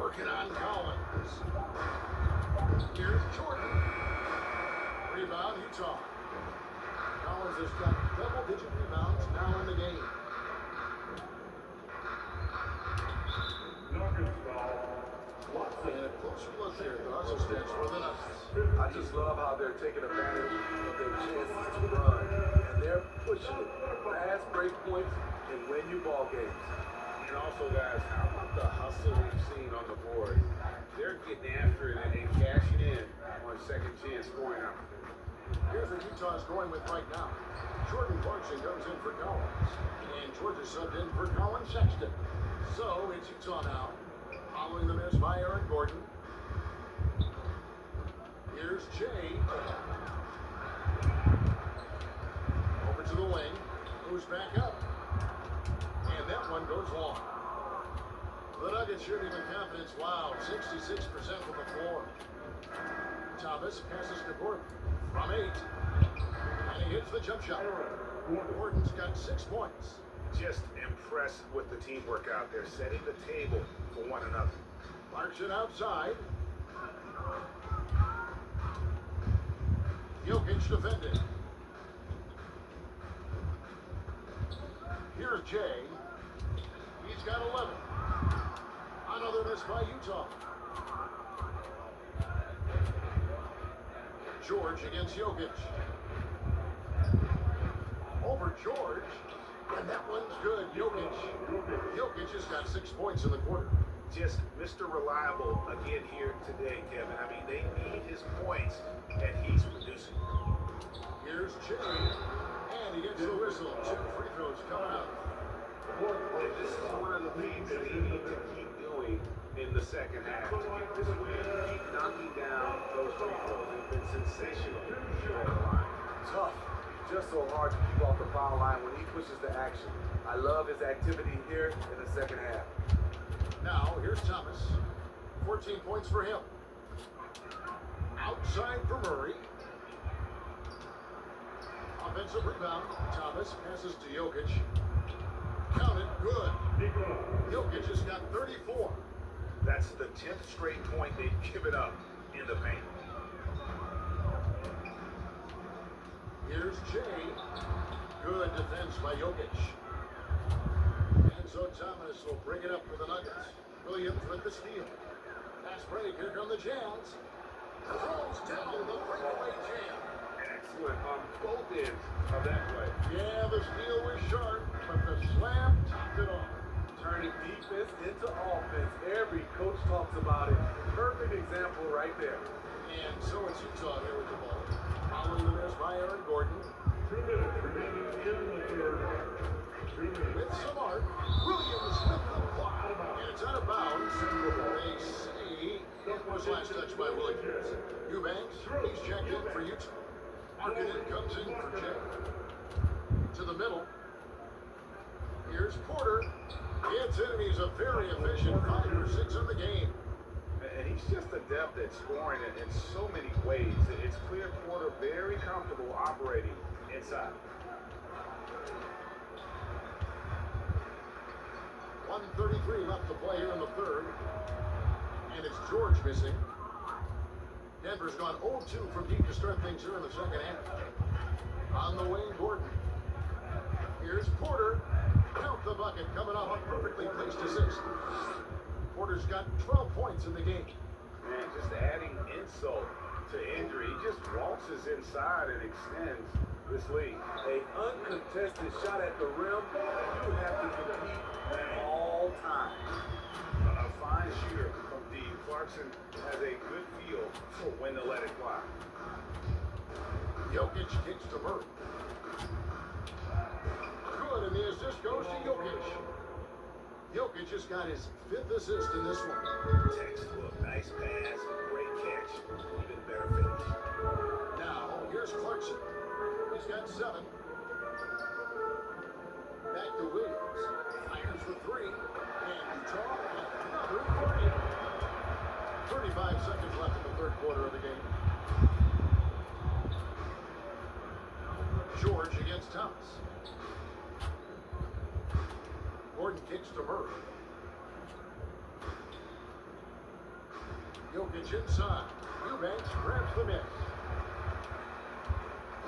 Working on Collins. Here's Jordan. Rebound, Utah. Collins has got double-digit rebounds now in the game. And a closer look here at the Hustle stats for the Nuggets.
I just love how they're taking advantage of their chances to run, and they're pushing it. Fast break points can win you ball games.
And also, guys, how about the hustle we've seen on the board? They're getting after it and cashing in on second chance scoring opportunities.
Here's what Utah's going with right now. Jordan Clarkson comes in for Collins. And Georgia subbed in for Colin Sexton. So it's Utah now. Following the miss by Aaron Gordon. Here's Jay. Over to the wing. Moves back up. And that one goes long. The Nuggets shooting with confidence. Wow, 66% from the floor. Thomas passes to Gordon from 8. And he hits the jump shot. Gordon's got 6 points.
Just impressed with the teamwork out there, setting the table for one another.
Clarkson outside. Jokic defended. Here's Jay. He's got 11. Another miss by Utah. George against Jokic. Over George. And that one's good. Jokic has got 6 points in the quarter.
Just Mr. Reliable again here today, Kevin. I mean, they need his points, and he's producing.
Here's Jay. And he gets the whistle. 2 free throws coming up.
And this is one of the things that they need to keep doing in the second half to get this win. Keep knocking down those free throws. They've been sensational at the line.
Tough. Just so hard to keep off the foul line when he pushes the action. I love his activity here in the second half.
Now, here's Thomas. 14 points for him. Outside for Murray. Offensive rebound. Thomas passes to Jokic. Counted. Good. Jokic has got 34.
That's the 10th straight point they've given up in the paint.
Here's Jay. Good defense by Jokic. And so Thomas will bring it up for the Nuggets. Williams with the steal. Pass break. Here come the Jazz. Throws down the breakaway jam.
Excellent on both ends of that play.
Yeah, the steal was sharp, but the slam topped it off.
Turning defense into offense. Every coach talks about it. Perfect example right there.
And so it's Utah here with the ball. Following the miss by Aaron Gordon.
2 minutes remaining in the third. 2 minutes.
With some arc. Williams with the block. And it's out of bounds. They say it was last touched by Williams. Eubanks, he's checked in for Utah. Marketed comes in for Jay. To the middle. Here's Porter. Gets in, and he's a very efficient 5 for 6 in the game.
And he's just adept at scoring in so many ways. It's clear Porter very comfortable operating inside.
1:33 left to play here in the third. And it's George missing. Denver's gone 0-2 from deep to start things here in the second half. On the way, Gordon. Here's Porter. Count the bucket coming off a perfectly placed assist. Porter's got 12 points in the game.
Man, just adding insult to injury. He just waltzes inside and extends this lead.
A uncontested shot at the rim. You have to compete
Clarkson has a good feel for when to let it fly.
Jokic kicks to Murray. Good, and the assist goes to Jokic. Jokic just got his 5th assist in this one.
Textbook, nice pass, great catch, even better finish.
Now, here's Clarkson. He's got 7. Back to Williams. Fires for 3. And Utah another 3. 35 seconds left in the 3rd quarter of the game. George against Thomas. Gordon kicks to Murray. Jokic inside. Eubanks grabs the miss.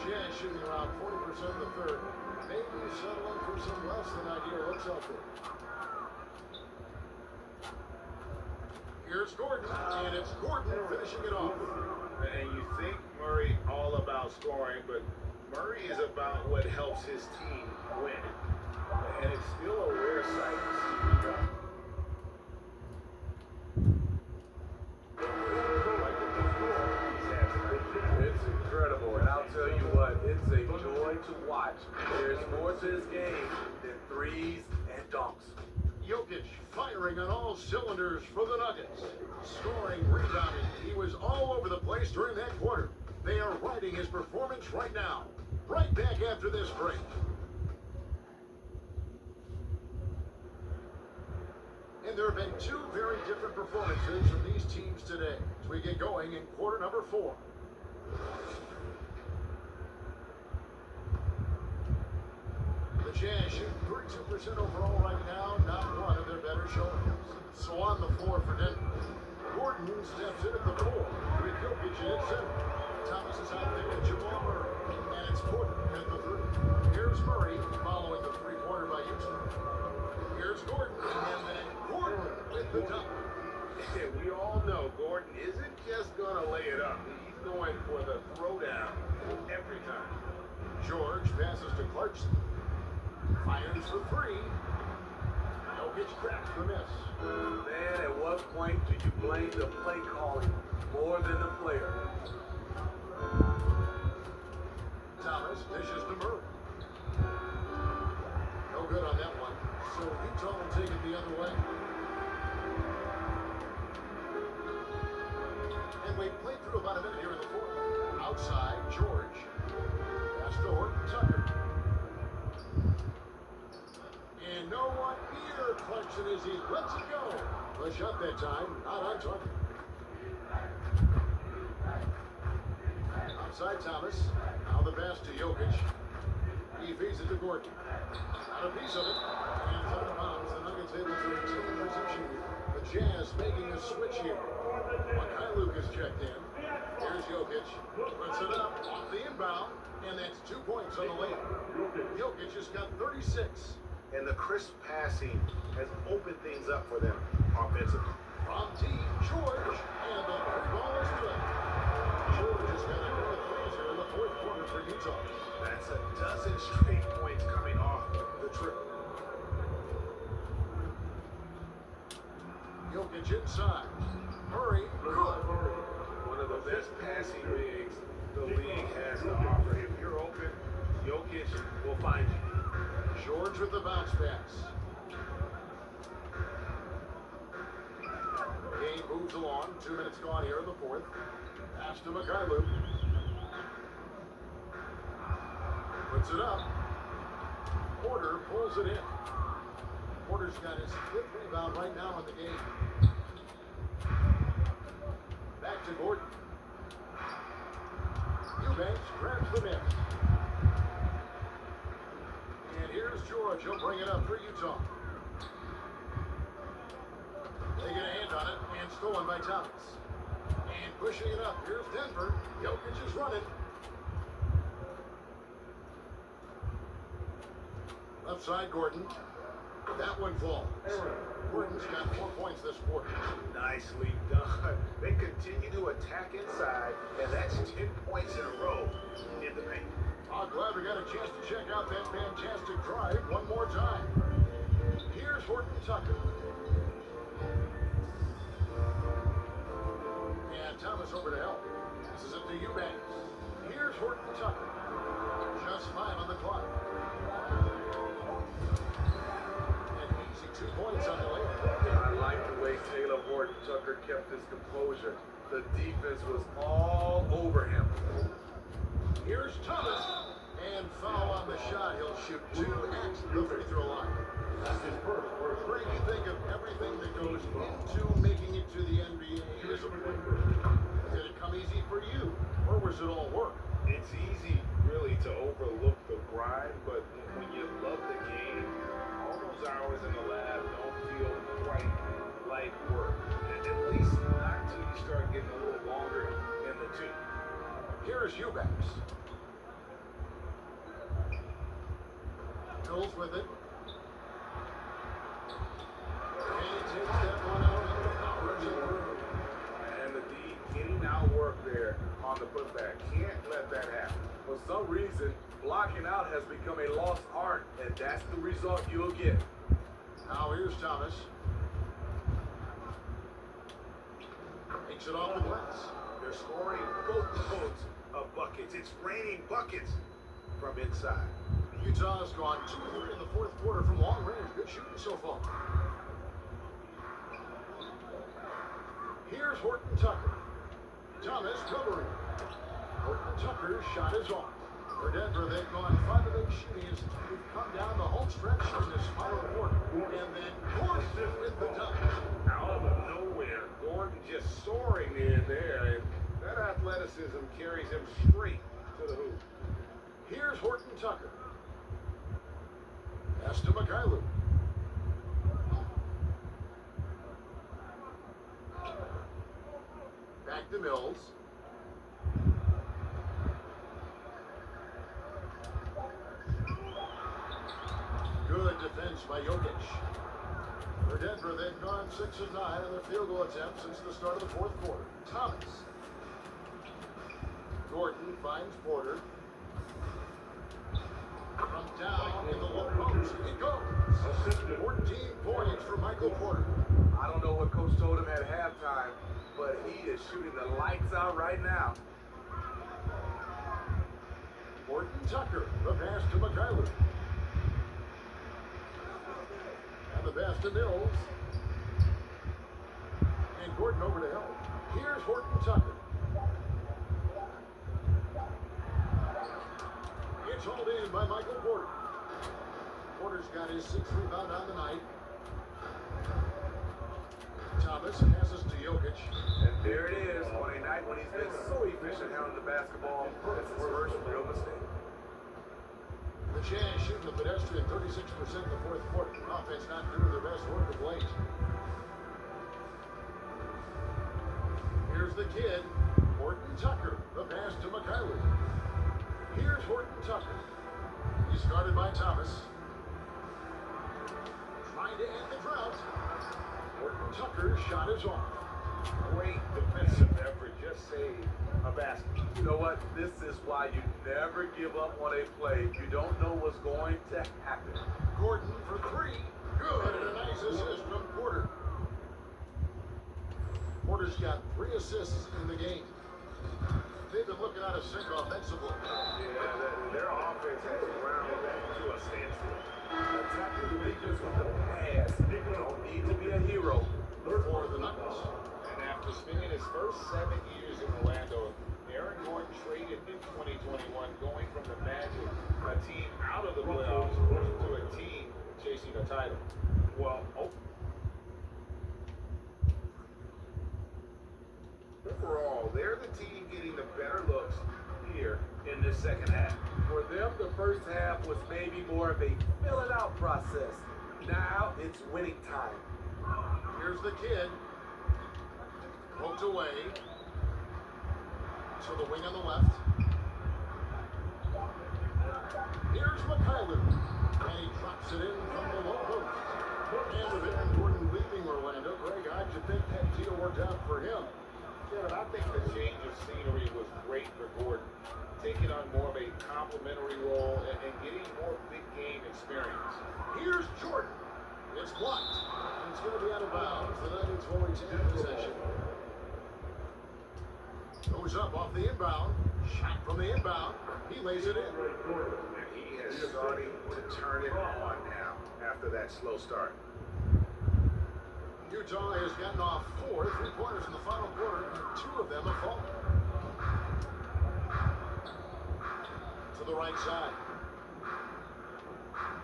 Jazz shooting around 40% in the 3rd. Maybe settling for some less than ideal looks out there. Here's Gordon, and it's Gordon finishing it off.
And you think Murray all about scoring, but Murray is about what helps his team win. And it's still a rare sight to see him go.
It's incredible, and I'll tell you what, it's a joy to watch. There's more to his game than threes and dunks.
Jokic firing on all cylinders for the Nuggets. Scoring, rebounding. He was all over the place during that quarter. They are riding his performance right now. Right back after this break. And there have been 2 very different performances from these teams today as we get going in quarter number 4. The Jazz shoot 32% overall right now, not one of their better showings. So on the floor for Denver. Gordon steps in at the 4 with Jokic in at 7. Thomas is out there with Jamal Murray, and it's Gordon at the 3. Here's Murray following the 3-pointer by Houston. Here's Gordon, and then Gordon with the dunk.
We all know Gordon isn't just going to lay it up. He's going for the throwdown every time.
George passes to Clarkson. Fires for 3. Jokic cracks the miss.
Man, at what point do you blame the play calling more than the player?
Thomas dishes to Murray. No good on that one. So Utah will take it the other way. And we played through about a minute here in the 4th. Outside, George. Pass to Horton Tucker. And no one near Clarkson as he lets it go. The shot that time, not on target. Outside Thomas. Now the pass to Jokic. He feeds it to Gordon. Got a piece of it. And out of bounds. The Nuggets able to retain possession. The Jazz making a switch here. Luke is checked in. Here's Jokic. Puts it up off the inbound. And that's 2 points on the layup. Jokic has got 36.
And the crisp passing has opened things up for them offensively.
From deep, George. And the 3-ball is good. George has got a good threes here in the 4th quarter for Utah.
That's a dozen straight points coming off the trip.
Jokic inside. Murray, good.
One of the best passing bigs the league has to offer. If you're open, Jokic will find you.
George with the bounce pass. Game moves along. 2 minutes gone here in the 4th. Pass to Mikhailuk. Puts it up. Porter pulls it in. Porter's got his 5th rebound right now in the game. Back to Gordon. Eubanks grabs the miss. And here's George. He'll bring it up for Utah. They get a hand on it, and stolen by Thomas. And pushing it up. Here's Denver. Jokic is running. Left side, Gordon. That one falls. Gordon's got 4 points this quarter.
Nicely done. They continue to attack inside, and that's 10 points in a row in the paint.
I'm glad we got a chance to check out that fantastic drive one more time. Here's Horton Tucker. to Eubanks. Here's Horton Tucker. Just 5 on the clock. An easy 2 points on the layup.
I like the way Taylor Horton Tucker kept his composure. The defense was all over him.
Here's Thomas. And foul on the shot. He'll shoot 2 at the free throw line. That's his first. Greg, you think of everything that goes into making it to the NBA as a player. Did it come easy for you, or was it all work?
It's easy, really, to overlook the grind, but when you love the game, all those hours in the lab don't feel quite like work. At least not until you start getting a little longer in the tooth.
Here's Eubanks. Mills with it. And he takes that one out and powers it through.
And the D getting out work there on the putback. Can't let that happen.
For some reason, blocking out has become a lost art, and that's the result you'll get.
Now here's Thomas. Takes it off the glass.
They're scoring boatloads of buckets. It's raining buckets from inside.
Utah has gone 2 of 3 in the fourth quarter from long range. Good shooting so far. Here's Horton Tucker. Thomas covering. Horton Tucker's shot is off. For Denver, they've gone 5 of 8 shooting as we've come down the home stretch in this final quarter. And then Gordon with the dunk.
Out of nowhere, Gordon just soaring in there, and that athleticism carries him straight to the hoop.
Here's Horton Tucker. Pass to Mikhailuk. Back to Mills. Good defense by Jokic. For Denver, they've gone 6 of 9 in their field goal attempts since the start of the fourth quarter. Thomas. Gordon finds Porter. From down in the low post, it goes. 14 points for Michael Porter.
I don't know what Coach told him at halftime, but he is shooting the lights out right now.
Horton Tucker, the pass to Mikhailuk. And the pass to Mills. And Gordon over to help. Here's Horton Tucker. It's hauled in by Michael Porter. Porter's got his 6th rebound on the night. Thomas passes to Jokic.
And there it is, on a night when he's been so efficient handling the basketball. That's his first real mistake.
The Jazz shooting the pedestrian 36% in the fourth quarter. Offense not doing their best work of late. Here's the kid, Horton Tucker. The pass to Mikhailuk. Here's Horton Tucker. He's guarded by Thomas. Trying to end the drought. Horton Tucker's shot is off.
Great defensive effort, just saved a basket.
You know what? This is why you never give up on a play. You don't know what's going to happen.
Gordon for 3. Good, and a nice assist from Porter. Porter's got 3 assists in the game. They've been looking out of sync offensively.
Yeah, their offense has ground to a standstill.
Attacking the defense with the pass. You don't need to be a hero.
For the Nuggets.
And after spending his first 7 years in Orlando, Aaron Gordon traded in 2021, going from the Magic, a team out of the playoffs, to a team chasing a title. Well, overall, they're the team getting the better looks here in this second half.
For them, the first half was maybe more of a fill-it-out process. Now it's winning time.
Here's the kid. Poked away. To the wing on the left. Here's Mikhailuk. And he drops it in from the low post. And with Aaron Gordon leaving Orlando, Greg, how'd you think that deal worked out for him?
Yeah, but I think the change of scenery was great for Gordon. Taking on more of a complimentary role and getting more big game experience.
Here's Jordan. It's blocked. And it's going to be out of bounds. The Nuggets will retain possession. No Fires up off the inbound. Shot from the inbound. He lays it in.
And he is starting to turn it on now after that slow start.
Utah has gotten off 4 3-pointers in the final quarter, and 2 of them have fallen. To the right side.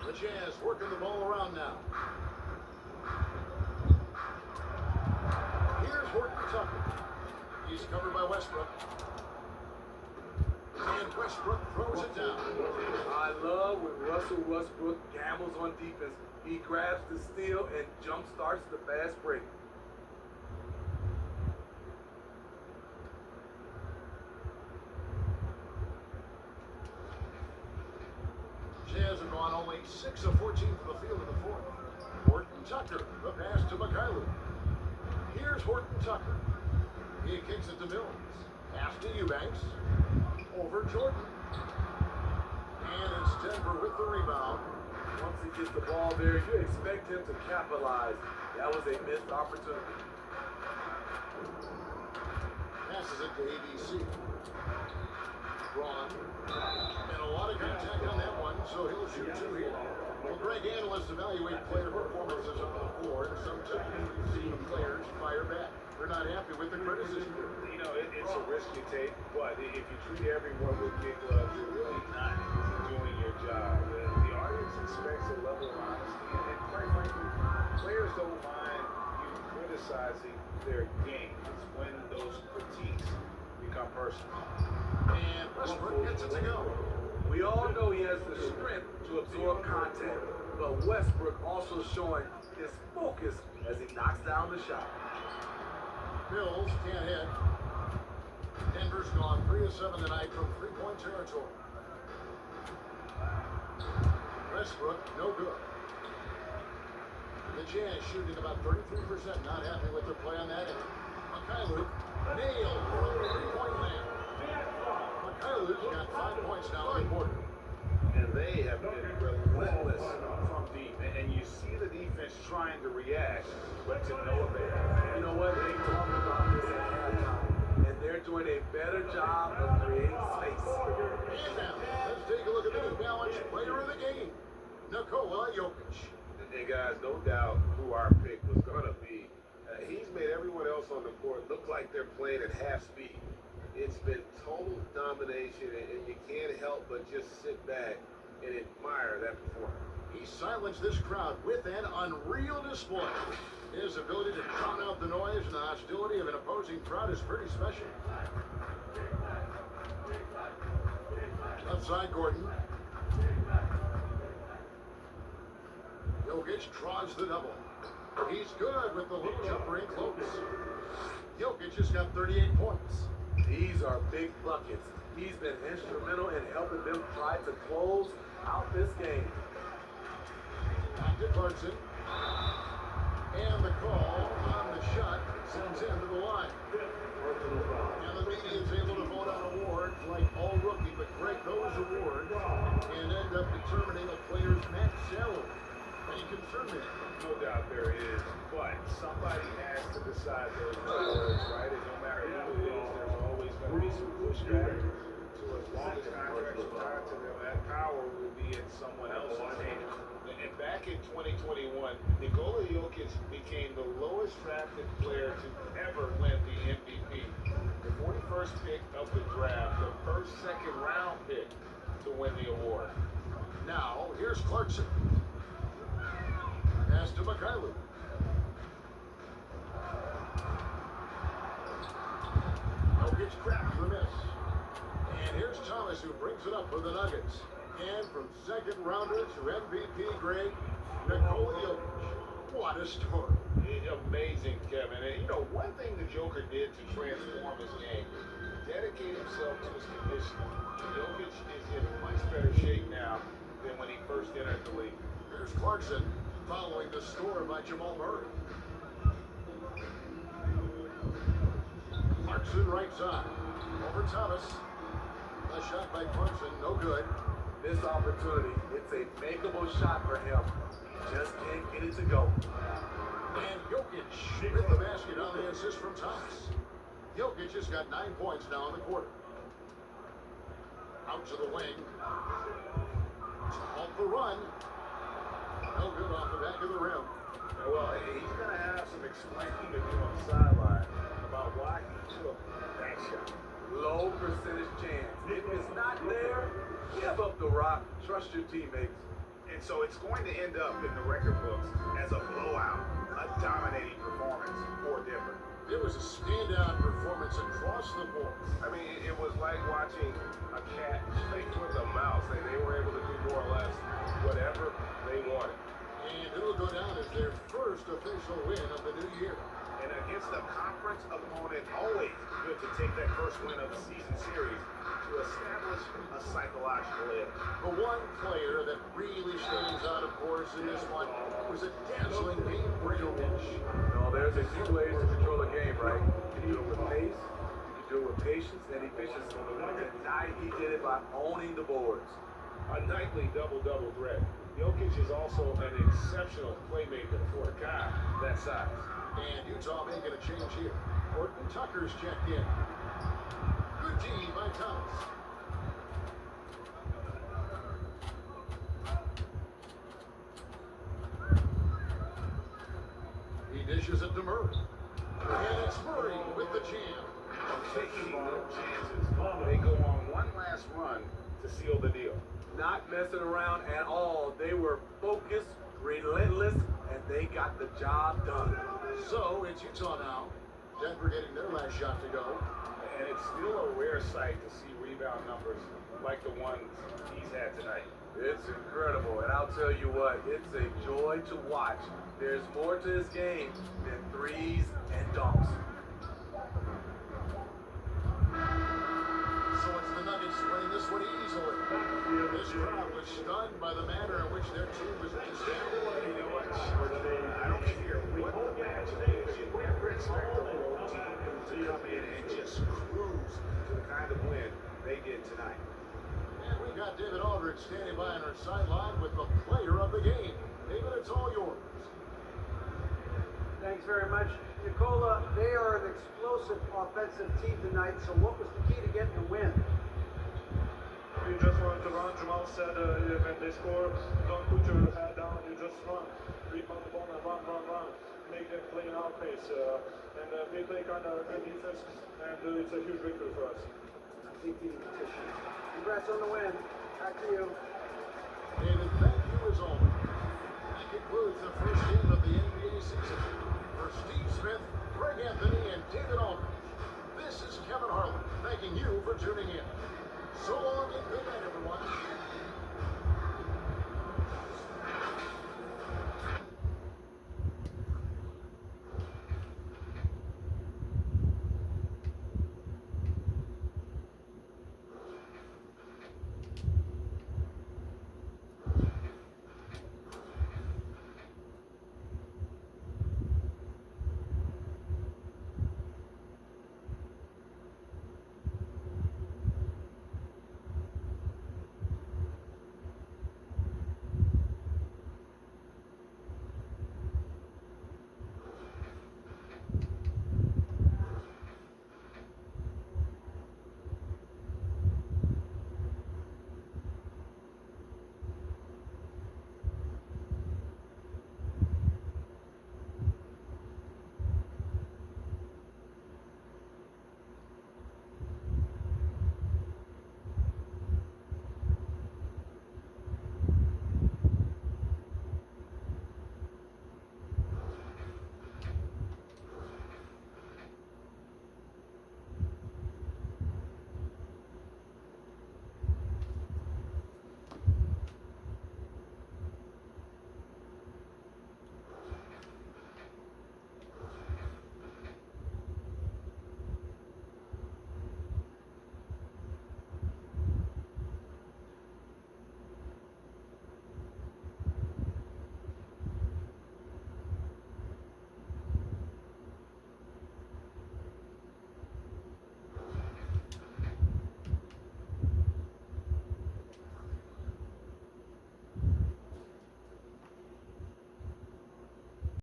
The Jazz working the ball around now. Here's Horton Tucker. He's covered by Westbrook. And Westbrook throws it down.
I love when Russell Westbrook gambles on defense. He grabs the steal and jump starts the fast break.
Jazz have gone only 6 of 14 from the field in the fourth. Horton Tucker, the pass to Mikhailuk. Here's Horton Tucker. He kicks it to Mills. Pass to Eubanks. Over Jordan. And it's Denver with the rebound.
Once he gets the ball there, you expect him to capitalize. That was a missed opportunity.
Passes it to ABC. Braun. And a lot of contact on that one, so he'll shoot 2 here. Well, Greg, analysts evaluate player performances on the floor, and sometimes you see players fire back. They're not happy with the criticism.
You know, it's a risk you take, but if you treat everyone with kid gloves, you're really not doing your job. The audience expects a level of honesty, and quite frankly, players don't mind you criticizing their game. It's when those critiques become personal.
And Westbrook gets it to go.
We all know he has the strength to absorb contact, but Westbrook also showing his focus as he knocks down the shot.
Mills can't hit. Denver's gone 3 of 7 tonight from 3-point territory. Westbrook, no good. The Jazz shooting about 33%, not happy with their play on that end. Mikhailuk nailed from 3-point land. Mikhailuk's got 5 points now in the quarter.
And they have been relentless from deep. And you see the defense trying to react, but to no avail.
You know what? They talked about this at halftime, and they're doing a better job of creating space.
And now, let's take a look at the New Balance player of the game, Nikola Jokic.
And guys, no doubt who our pick was going to be. He's made everyone else on the court look like they're playing at half speed. It's been total domination, and you can't help but just sit back and admire that performance.
He silenced this crowd with an unreal display. His ability to drown out the noise and the hostility of an opposing crowd is pretty special. Left side, Gordon. Jokic draws the double. He's good with the hook jumper in close. Jokic has got 38 points.
These are big buckets. He's been instrumental in helping them try to close out this game.
Back to Clarkson. And the call on the shot sends him to the line. And the media is able to vote on awards like All Rookie, but break those awards and end up determining a player's max salary. Any concern there?
No doubt there is, but somebody has to decide those awards, right? And no matter who it is, there's always going to be some pushback. So as long as contracts are tied to them, that power will be in someone else's hands. And back in 2021, Nikola Jokic became the lowest drafted player to ever win the MVP. The 41st pick of the draft, the first second-round pick to win the award.
Now, here's Clarkson. Pass to Mikhailuk. Jokic cracks the miss. And here's Thomas who brings it up for the Nuggets. And from second rounder to MVP grade, Nikola Jokic. What a story.
Amazing, Kevin. And you know, one thing the Joker did to transform his game, dedicate himself to his conditioning. Jokic is in much better shape now than when he first entered the league.
Here's Clarkson following the score by Jamal Murray. Clarkson right side. Over Thomas. A shot by Clarkson, no good.
This opportunity, it's a makeable shot for him. Just can't get it to go.
And Jokic with the basket on the assist from Thomas. Jokic has got 9 points now in the quarter. Out to the wing. Off the run. No good off the back of the rim.
Well, he's going to have some explaining to do on the sideline about why he took that shot.
Low percentage chance. If it's not there, give up the rock. Trust your teammates.
And so it's going to end up in the record books as a blowout, a dominating performance for Denver.
It was a standout performance across the board.
I mean, it was like watching a cat play with a mouse. They were able to do more or less whatever they wanted.
And it'll go down as their first official win of the new year.
And against a conference opponent, always good to take that first win of the season series to establish a psychological edge.
The one player that really stands out, of course, in this one was a dazzling game breaker finish.
No, there's a few ways to control a game, right? You can do it with pace, you can do it with patience and efficiency. And tonight he did it by owning the boards.
A nightly double-double threat. Jokic is also an exceptional playmaker for a guy that size.
And Utah making a change here. Horton Tucker's checked in. Good D by Thomas. He dishes it to Murray. And it's Murray with the jam.
Taking no chances. They go on one last run to seal the deal.
Not messing around at all. They were focused, relentless, and they got the job done.
So it's Utah now. Denver getting their last shot to go.
And it's still a rare sight to see rebound numbers like the ones he's had tonight.
It's incredible, and I'll tell you what, it's a joy to watch. There's more to this game than threes and dunks.
So it's the Nuggets winning this one easily. This crowd was stunned by the manner in which their team was presented.
You know what? I don't care what the matchup is. You never expect a road team to come in and just cruise to the kind of win they did tonight.
And we got David Aldridge standing by on our sideline with the player of the game. David, it's all yours.
Thanks very much. Nicola, they are an explosive offensive team tonight, so what was the key to getting the win?
You just want to run. Jamal said when they score, don't put your head down, you just run. Rebound the ball and run. Make them play in our pace. And we play kind of good defense, and it's a huge victory for us.
I think the competition. Congrats on the win. Back to you.
David, thank you as always. That concludes the first game